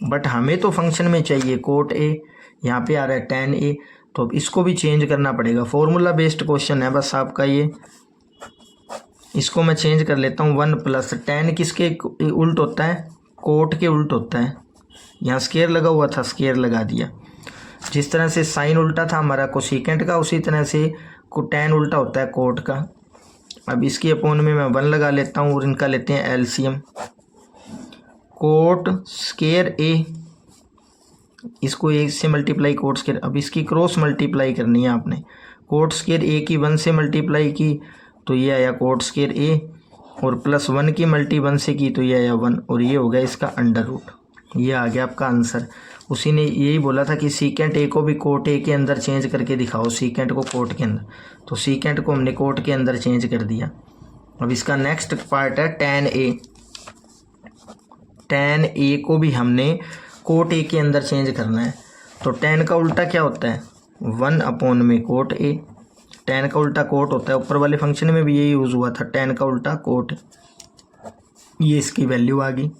S1: But हमें तो फंक्शन में चाहिए कोट ए, यहाँ पे आ रहा है टैन ए, तो अब इसको भी चेंज करना पड़ेगा। फॉर्मूला बेस्ड क्वेश्चन है बस आपका ये। इसको मैं चेंज कर लेता हूँ, 1 प्लस टैन किसके उल्ट होता है, कोट के उल्ट होता है। यहाँ स्क्वायर लगा हुआ था, स्क्वायर लगा दिया। जिस तरह से साइन उल्टा था हमारा कोसीकेंट का, उसी तरह से टैन उल्टा होता है कोट का। अब इसकी अपोन में मैं 1 लगा लेता हूँ और इनका लेते हैं एलसीएम। कोट स्क्वायर ए, इसको 1 से मल्टीप्लाई कोट स्क्वायर। अब इसकी क्रॉस मल्टीप्लाई करनी है आपने। कोट स्क्वायर ए की 1 से मल्टीप्लाई की तो ये आया कोट स्क्वायर ए, और प्लस 1 की मल्टी 1 से की तो ये आया 1, और ये हो गया इसका अंडर रूट। ये आ गया आपका आंसर। उसी ने यही बोला था कि सीकेंट ए को भी कोट ए के अंदर चेंज करके दिखाओ, सीकेंट को कोट के अंदर। तो सीकेंट को हमने कोट के अंदर चेंज कर दिया। अब इसका नेक्स्ट पार्ट है टैन ए। टैन ए को भी हमने कोट ए के अंदर चेंज करना है। तो टैन का उल्टा क्या होता है, 1 कोट ए। टैन का उल्टा कोट होता है, ऊपर वाले फंक्शन में भी यही यूज़ हुआ था, टैन का उल्टा कोट। ये इसकी वैल्यू आ गई।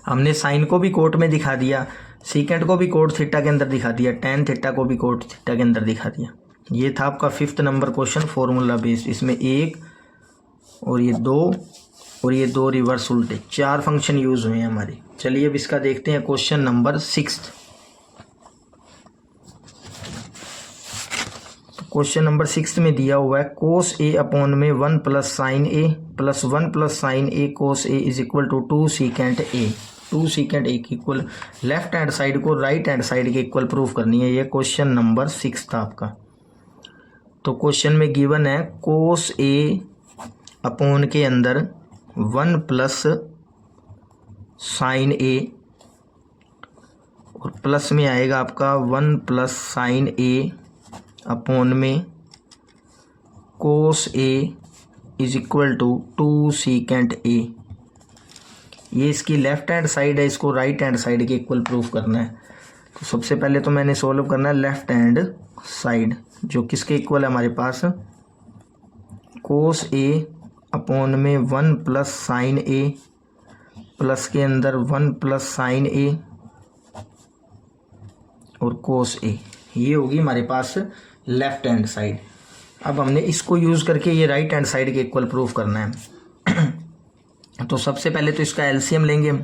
S1: हमने साइन को भी कोट में दिखा दिया, सीकेंट को भी कोट थीटा के अंदर दिखा दिया, टैन थीटा को भी कोट थीटा के अंदर दिखा दिया। ये था आपका 5th number question formula based. इसमें 1, और ये 2 और ये 2 रिवर्स उल्टे, 4 फंक्शन यूज़ हुए हैं हमारे। चलिए अब इसका देखते हैं क्वेश्चन नंबर 6। क्वेश्चन नंबर 6 में दिया हुआ है कोस ए अपॉन में 1 plus sine A plus 1 plus sine A cos A is equal to 2 secant A. 2 secant A की इक्वल लेफ्ट हैंड साइड को राइट हैंड साइड के इक्वल प्रूफ करनी है। ये क्वेश्चन नंबर 6 था आपका। तो क्वेश्चन में गिवन है कोस ए अपॉन के अंदर 1 प्लस साइन ए और प्लस में आएगा आपका 1 प्लस साइन ए अपॉन में cos A is equal to 2 secant A. ये इसकी लेफ्ट हैंड साइड है, इसको राइट हैंड साइड के इक्वल प्रूफ करना है। तो सबसे पहले तो मैंने सॉल्व करना है लेफ्ट हैंड साइड, जो किसके इक्वल है हमारे पास, कोस ए अपॉन में 1 प्लस साइन ए प्लस के अंदर 1 प्लस साइन ए और कोस ए। ये होगी हमारे पास लेफ्ट हैंड साइड। अब हमने इसको यूज़ करके ये राइट हैंड साइड के इक्वल प्रूफ करना है। तो सबसे पहले तो इसका एलसीएम लेंगे हम,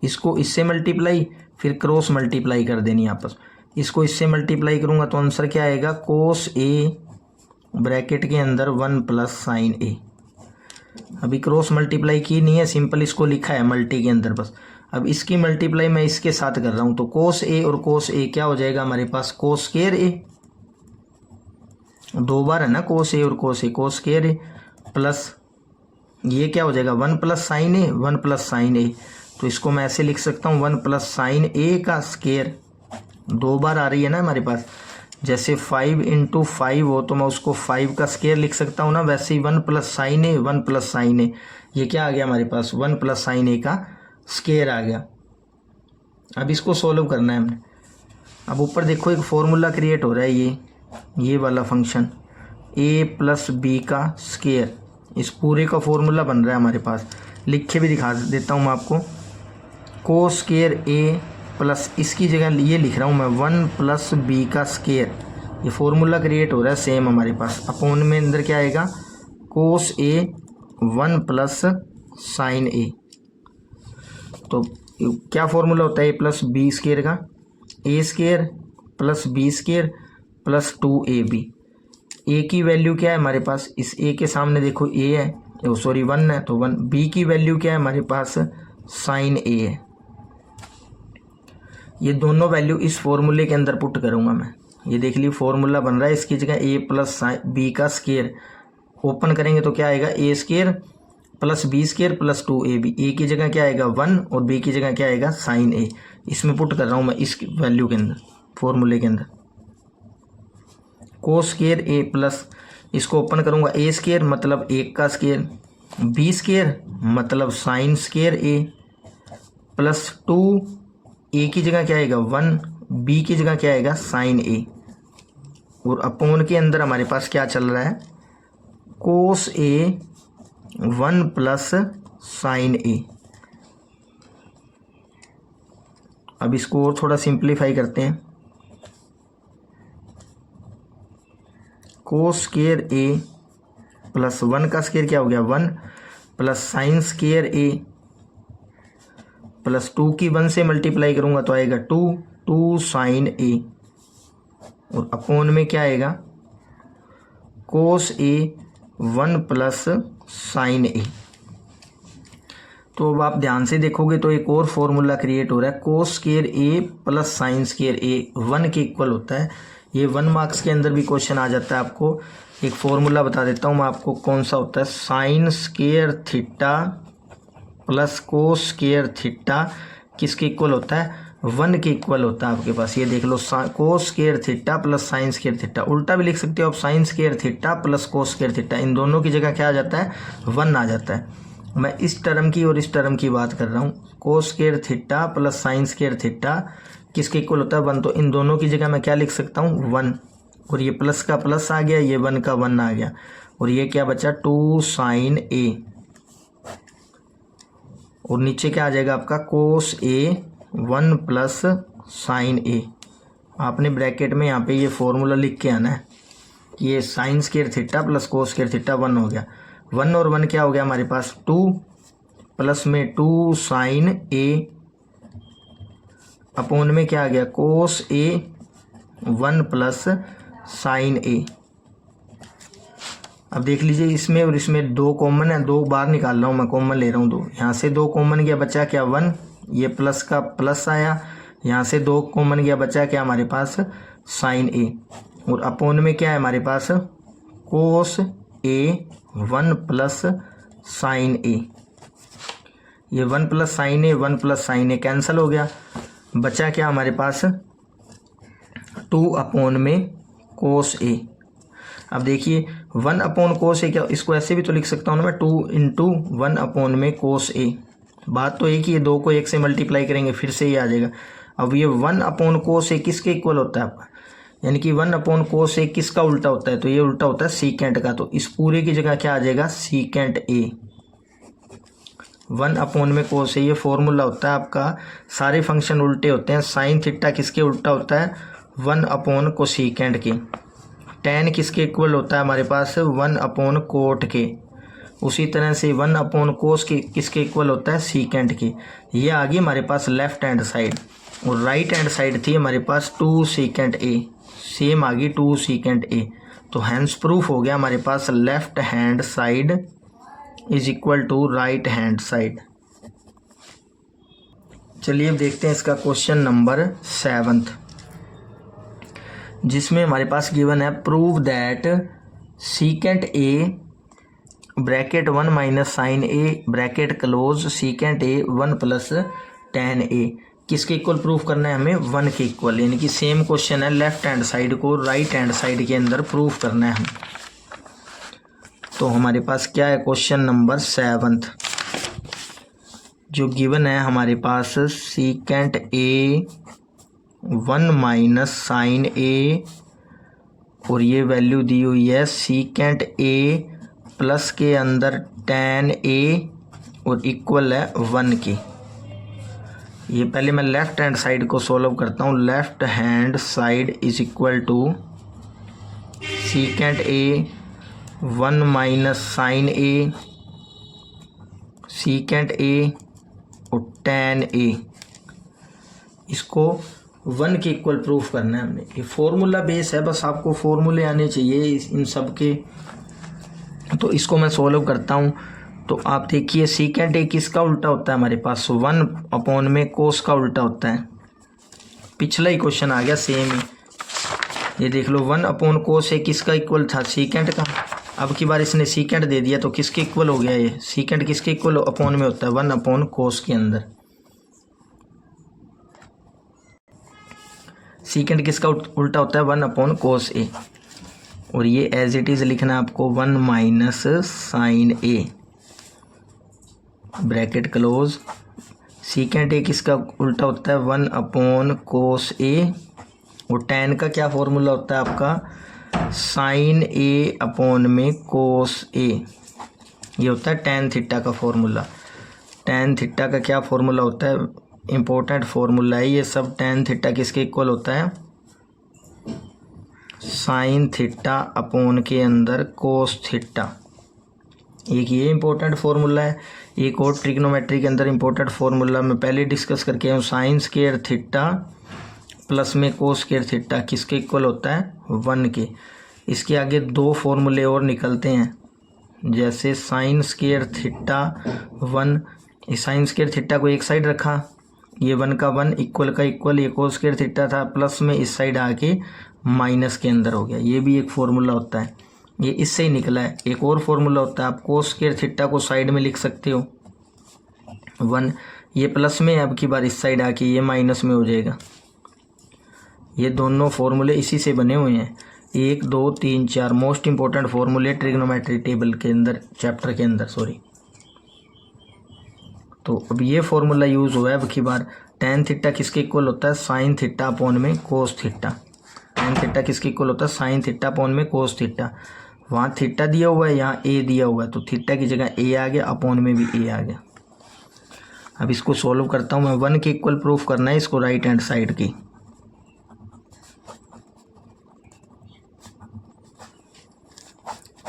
S1: इसको इससे मल्टीप्लाई फिर क्रॉस मल्टीप्लाई कर देनी आपस। इसको इससे मल्टीप्लाई करूँगा तो आंसर क्या आएगा, कोस ए ब्रैकेट के अंदर 1 प्लस साइन ए। अभी क्रॉस मल्टीप्लाई की नहीं है, सिंपल इसको लिखा है मल्टी के अंदर बस। अब इसकी मल्टीप्लाई मैं इसके साथ कर रहा हूँ, तो कोस ए और कोस ए क्या हो जाएगा हमारे पास, कोस स्क्वायर ए। 2 बार है ना कोस ए और कोस ए, कोस स्क्वायर ए प्लस ये क्या हो जाएगा 1 प्लस साइन ए, 1 प्लस साइन ए। तो इसको मैं ऐसे लिख सकता हूँ 1 प्लस साइन ए का स्क्वायर। 2 बार आ रही है ना हमारे पास, जैसे 5 × 5 हो तो मैं उसको 5 का स्क्वायर लिख सकता हूँ ना, वैसे ही 1 प्लस साइन ए, 1 प्लस साइन ए, ये क्या आ गया हमारे पास 1 प्लस साइन ए का स्क्वायर आ गया। अब इसको सोल्व करना है हमने। अब ऊपर देखो एक फॉर्मूला क्रिएट हो रहा है, ये वाला फंक्शन a प्लस बी का स्क्वायर, इस पूरे का फॉर्मूला बन रहा है हमारे पास। लिख के भी दिखा देता हूँ मैं आपको, कोस स्क्वायर a प्लस इसकी जगह ये लिख रहा हूँ मैं 1 प्लस बी का स्क्वायर। ये फॉर्मूला क्रिएट हो रहा है सेम हमारे पास। अपॉन में अंदर क्या आएगा, कोस a 1 प्लस साइन ए। तो क्या फॉर्मूला होता है ए प्लस बी स्क्वायर का, A square plus B square plus 2ab। ए की वैल्यू क्या है हमारे पास, इस ए के सामने देखो ए है, सॉरी 1 है तो 1। बी की वैल्यू क्या है हमारे पास, साइन ए है। ये दोनों वैल्यू इस फॉर्मूले के अंदर पुट करूँगा मैं। ये देख लीजिए फॉर्मूला बन रहा है, इसकी जगह ए प्लस बी का स्क्वायर ओपन करेंगे तो क्या आएगा, A square plus B square plus 2ab। ए की जगह क्या आएगा 1 और बी की जगह क्या आएगा साइन ए। इसमें पुट कर रहा हूँ मैं इस वैल्यू के अंदर, फॉर्मूले के अंदर। कोस स्क्वायर ए प्लस इसको ओपन करूँगा, ए स्क्वायर मतलब 1 का स्क्वायर, बी स्क्वायर मतलब साइन स्क्वायर ए प्लस 2, ए की जगह क्या आएगा 1, बी की जगह क्या आएगा साइन ए। और अपॉन के अंदर हमारे पास क्या चल रहा है, कोस ए 1 प्लस साइन ए। अब इसको और थोड़ा सिंप्लीफाई करते हैं, कोस स्क्वायर ए प्लस 1 का स्क्वायर क्या हो गया 1 प्लस साइन स्क्वायर ए प्लस 2 की 1 से मल्टीप्लाई करूँगा तो आएगा 2 साइन ए। और अपॉन में क्या आएगा, कोस ए 1 प्लस साइन ए। तो अब आप ध्यान से देखोगे तो एक और फॉर्मूला क्रिएट हो रहा है, कोस स्क्वायर ए प्लस साइन स्क्वायर ए 1 के इक्वल होता है। ये 1 मार्क्स के अंदर भी क्वेश्चन आ जाता है। आपको एक फॉर्मूला बता देता हूँ मैं आपको कौन सा होता है, sign square theta plus cos square theta किसके इक्वल होता है, 1 के इक्वल होता है आपके पास। ये देख लो, cos square theta plus sine square theta, उल्टा भी लिख सकते हो आप, sine square theta plus cos square theta, इन दोनों की जगह क्या आ जाता है 1 आ जाता है। मैं इस टर्म की और इस टर्म की बात कर रहा हूँ, कोस square theta plus sine square theta किसके इक्वल होता है 1, तो इन दोनों की जगह मैं क्या लिख सकता हूँ 1। और ये प्लस का प्लस आ गया, ये 1 का 1 आ गया, और ये क्या बचा 2 साइन ए। और नीचे क्या आ जाएगा आपका, कोस ए 1 प्लस साइन ए। आपने ब्रैकेट में यहाँ पे ये फॉर्मूला लिख के आना है कि ये sign square theta plus cos square theta 1 हो गया। 1 और 1 क्या हो गया हमारे पास 2 प्लस में 2 साइन ए अपोन में क्या आ गया कोस ए 1 प्लस साइन ए। अब देख लीजिए इसमें और इसमें 2 कॉमन है, 2 बाहर निकाल रहा हूँ मैं, कॉमन ले रहा हूँ 2, यहाँ से 2 कॉमन गया बचा क्या 1, ये प्लस का प्लस आया, यहाँ से 2 कॉमन गया बचा क्या हमारे पास साइन ए, और अपोन में क्या है हमारे पास कोस ए 1 प्लस साइन ए। ये 1 प्लस साइन ए 1 प्लस साइन ए कैंसिल हो गया, बचा क्या हमारे पास 2 अपोन में कोस ए। अब देखिए 1 अपोन कोस ए, क्या इसको ऐसे भी तो लिख सकता हूँ ना मैं 2 इंटू 1 अपोन में कोस ए। बात तो एक ही है, 2 को 1 से मल्टीप्लाई करेंगे फिर से ही आ जाएगा। अब ये 1 अपोन कोस ए किसके इक्वल होता है आपका, यानी कि 1 अपोन कोस ए किसका उल्टा होता है, तो ये उल्टा होता है सीकेंट का। तो इस पूरे की जगह क्या आ जाएगा सीकेंट ए। 1 अपोन में कोस ए ये फॉर्मूला होता है आपका, सारे फंक्शन उल्टे होते हैं। साइन थीटा किसके उल्टा होता है 1 अपोन कोसीकेंट के। टैन किसके इक्वल होता है हमारे पास 1 अपोन कोट के। उसी तरह से 1 अपोन कोस के किसके इक्वल होता है सीकेंट के। ये आ गई हमारे पास लेफ्ट हैंड साइड, और राइट हैंड साइड थी हमारे पास 2 सीकेंट ए, सेम आ गई 2 सीकेंट ए। तो हैंस प्रूफ हो गया हमारे पास left hand side is equal to right hand side. चलिए अब देखते हैं इसका क्वेश्चन नंबर 7, जिसमें हमारे पास गिवन है prove that secant A bracket 1 minus sine A bracket close secant A 1 plus tan A किसके इक्वल प्रूफ करना है हमें 1 के इक्वल। यानी कि सेम क्वेश्चन है, लेफ्ट हैंड साइड को राइट हैंड साइड के अंदर प्रूफ करना है हमें। तो हमारे पास क्या है क्वेश्चन नंबर 7 जो गिवन है हमारे पास सीकेंट ए 1 माइनस साइन ए, और ये वैल्यू दी हुई है सीकेंट ए प्लस के अंदर टैन ए और इक्वल है 1 की। ये पहले मैं लेफ्ट हैंड साइड को सॉल्व करता हूँ। Left hand side is equal to secant A 1 minus sine A secant A और टैन ए, इसको 1 के इक्वल प्रूफ करना है हमने। ये फॉर्मूला बेस है, बस आपको फॉर्मूले आने चाहिए इन सब के। तो इसको मैं सॉल्व करता हूँ। तो आप देखिए सीकेंट ए किसका उल्टा होता है हमारे पास 1 अपोन में कोस का उल्टा होता है। पिछला ही क्वेश्चन आ गया सेम ही, ये देख लो 1 अपोन कोस ए किसका इक्वल था सीकेंट का। अब की बार इसने सीकेंट दे दिया तो किसके इक्वल हो गया, ये सीकेंट किसके इक्वल अपोन में होता है 1 अपोन कोस के अंदर। सीकेंट किसका उल्टा होता है 1 अपोन कोस ए, और ये एज इट इज़ लिखना है आपको 1 minus sine A bracket close. Secant A किसका उल्टा होता है 1 अपोन कोस ए, और टैन का क्या फॉर्मूला होता है आपका साइन ए अपोन में कोस ए। ये होता है टैन थीटा का फॉर्मूला। टैन थीटा का क्या फॉर्मूला होता है, इम्पोर्टेंट फॉर्मूला है ये सब। टैन थीटा किसके इक्वल होता है साइन थीटा अपोन के अंदर कोस थीटा। एक ये इम्पोर्टेंट फार्मूला है। एक और ट्रिग्नोमेट्री के अंदर इम्पोर्टेंट फार्मूला मैं पहले डिस्कस करके आया हूँ, साइन स्क्वायर थीटा प्लस में कोस स्क्वायर थीटा किसके इक्वल होता है 1 के। इसके आगे 2 फार्मूले और निकलते हैं, जैसे साइन स्क्वायर थीटा 1, इस साइन स्क्वायर थीटा को एक साइड रखा, ये 1 का 1 इक्वल का इक्वल, ये कोस स्क्वायर थीटा था प्लस में इस साइड आके माइनस के अंदर हो गया। ये भी एक फार्मूला होता है, ये इससे ही निकला है। एक और फार्मूला होता है, आप कोस स्क्वायर थीटा को साइड में लिख सकते हो 1, ये प्लस में अब की बार इस साइड आके ये माइनस में हो जाएगा। ये दोनों फार्मूले इसी से बने हुए हैं। 1 2 3 4 मोस्ट इंपॉर्टेंट फार्मूले ट्रिग्नोमेट्री टेबल के अंदर, चैप्टर के अंदर सॉरी। तो अब ये फार्मूला यूज़ हुआ है अब की बार। टैन थीटा किसके इक्वल होता है साइन थीटा अपॉन में कोस थीटा। टैन थीटा किसके इक्वल होता है साइन थीटा अपॉन में कोस थीटा। वहाँ थीटा दिया हुआ है, यहाँ ए दिया हुआ है, तो थीटा की जगह ए आ गया, अपॉन में भी ए आ गया। अब इसको सॉल्व करता हूँ मैं। 1 के इक्वल प्रूफ करना है इसको राइट हैंड साइड की।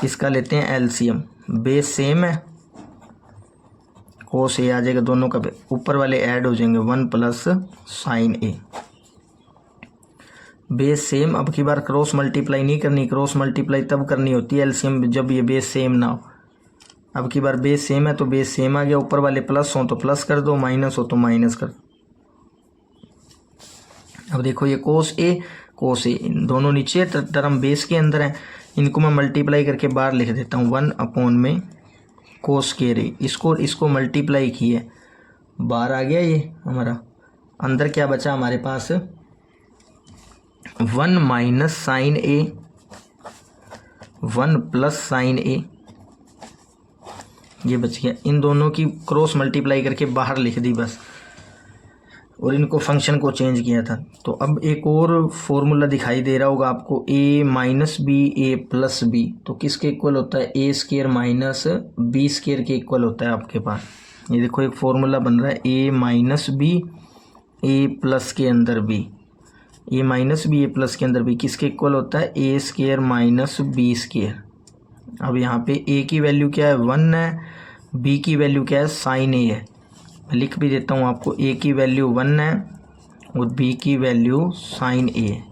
S1: इसका लेते हैं एलसीएम। बेस सेम है, कोस ए आ जाएगा, दोनों का ऊपर वाले ऐड हो जाएंगे 1 प्लस साइन ए। बेस सेम, अब की बार क्रॉस मल्टीप्लाई नहीं करनी, क्रॉस मल्टीप्लाई तब करनी होती है एलसीएम जब ये बेस सेम ना हो। अब की बार बेस सेम है तो बेस सेम आ गया, ऊपर वाले प्लस हो तो प्लस कर दो, माइनस हो तो माइनस कर दो। अब देखो ये कोस ए दोनों नीचे टर्म बेस के अंदर है, इनको मैं मल्टीप्लाई करके बाहर लिख देता हूँ 1 अपॉन में कोस स्क्वायर ए। इसको मल्टीप्लाई किए, बाहर आ गया ये हमारा, अंदर क्या बचा हमारे पास 1 माइनस साइन ए 1 प्लस साइन ए, ये बच गया। इन दोनों की क्रॉस मल्टीप्लाई करके बाहर लिख दी बस, और इनको फंक्शन को चेंज किया था। तो अब एक और फॉर्मूला दिखाई दे रहा होगा आपको, a minus B A plus B, तो किसके इक्वल होता है, A square minus B square के इक्वल होता है आपके पास। ये देखो एक फॉर्मूला बन रहा है, a minus B A plus के अंदर B, A minus B A plus के अंदर बी किसके इक्वल होता है, A square minus B square. अब यहाँ पे a की वैल्यू क्या है 1 है, b की वैल्यू क्या है साइन ए है। लिख भी देता हूँ आपको, a की वैल्यू 1 है और b की वैल्यू साइन ए है।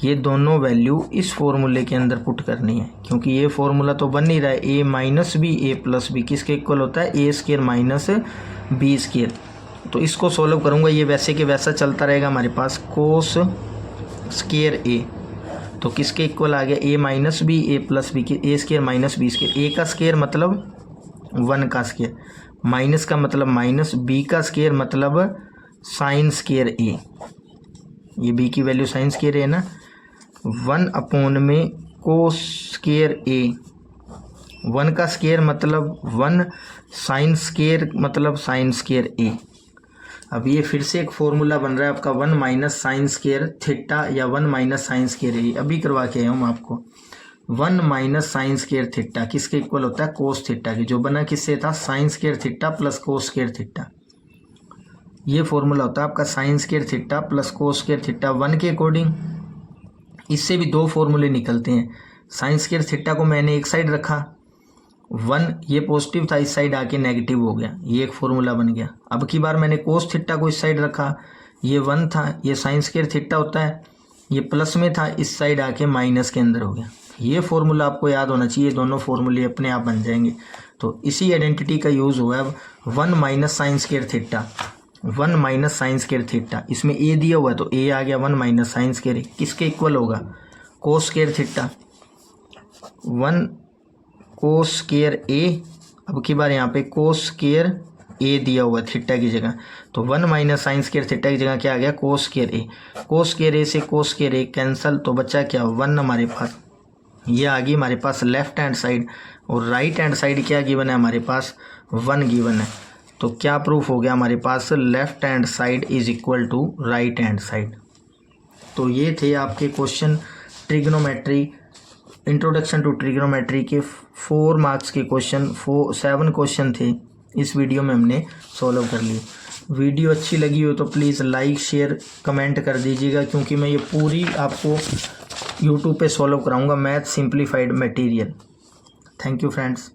S1: ये दोनों वैल्यू इस फॉर्मूले के अंदर पुट करनी है, क्योंकि ये फॉर्मूला तो बन नहीं रहा है, a minus B A plus B किसके इक्वल होता है, A square minus B square. तो इसको सॉल्व करूँगा, ये वैसे के वैसा चलता रहेगा हमारे पास, कोस स्क्वायर ए तो किसके इक्वल आ गया, a minus B A plus B के, A square minus B square. A का स्क्वायर मतलब 1 का स्क्वायर, माइनस का मतलब माइनस, बी का स्क्वायर मतलब साइन स्क्वायर ए, ये बी की वैल्यू साइन स्क्वायर है ना, 1 अपॉन में कोस स्क्वायर ए, 1 का स्क्वायर मतलब 1, साइन स्क्वायर मतलब साइन स्क्वायर ए। अब ये फिर से एक फॉर्मूला बन रहा है आपका 1 माइनस साइन स्क्वायर थीटा या 1 माइनस साइन स्क्वायर ए, अभी करवा के आया हूँ आपको। 1 माइनस साइन स्क्वायर थीटा किसके इक्वल होता है, कोस थीटा की, जो बना किससे था, sign square theta plus cos square theta. ये फॉर्मूला होता है आपका sign square theta plus cos square theta 1 के अकॉर्डिंग। इससे भी दो फॉर्मूले निकलते हैं, साइन स्क्वायर थीटा को मैंने एक साइड रखा 1, ये पॉजिटिव था, इस साइड आके नेगेटिव हो गया, ये एक फॉर्मूला बन गया। अब की बार मैंने कोस थीटा को इस साइड रखा, ये 1 था, ये साइन स्क्वायर थीटा होता है, ये प्लस में था, इस साइड आके माइनस के अंदर हो गया। ये फॉर्मूला आपको याद होना चाहिए, दोनों फॉर्मूले अपने आप बन जाएंगे। तो इसी आइडेंटिटी का यूज़ हुआ है अब 1 minus sine square theta, 1 minus sine square theta, इसमें ए दिया हुआ है तो ए आ गया 1 माइनस साइन स्क्वायर, किसके इक्वल होगा, cos square theta, 1 cos square A. अब की बार यहाँ पे कोस स्क्वायर ए दिया हुआ है थीटा की जगह, तो 1 माइनस साइन स्क्वायर थीटा की जगह क्या आ गया, कोस स्क्वायर ए। कोस स्क्वायर ए से कोस स्क्वायर ए कैंसल, तो बचा क्या 1 हमारे पास, ये आ गई हमारे पास लेफ्ट हैंड साइड, और राइट हैंड साइड क्या गिवन है हमारे पास, 1 गिवन है। तो क्या प्रूफ हो गया हमारे पास, left hand side is equal to right hand side. तो ये थे आपके question trigonometry, introduction to trigonometry के 4 मार्क्स के क्वेश्चन, 7 क्वेश्चन थे, इस वीडियो में हमने सॉल्व कर लिए। वीडियो अच्छी लगी हो तो प्लीज़ लाइक शेयर कमेंट कर दीजिएगा, क्योंकि मैं ये पूरी आपको यूट्यूब पे सॉल्व कराऊंगा, math simplified material. Thank you friends.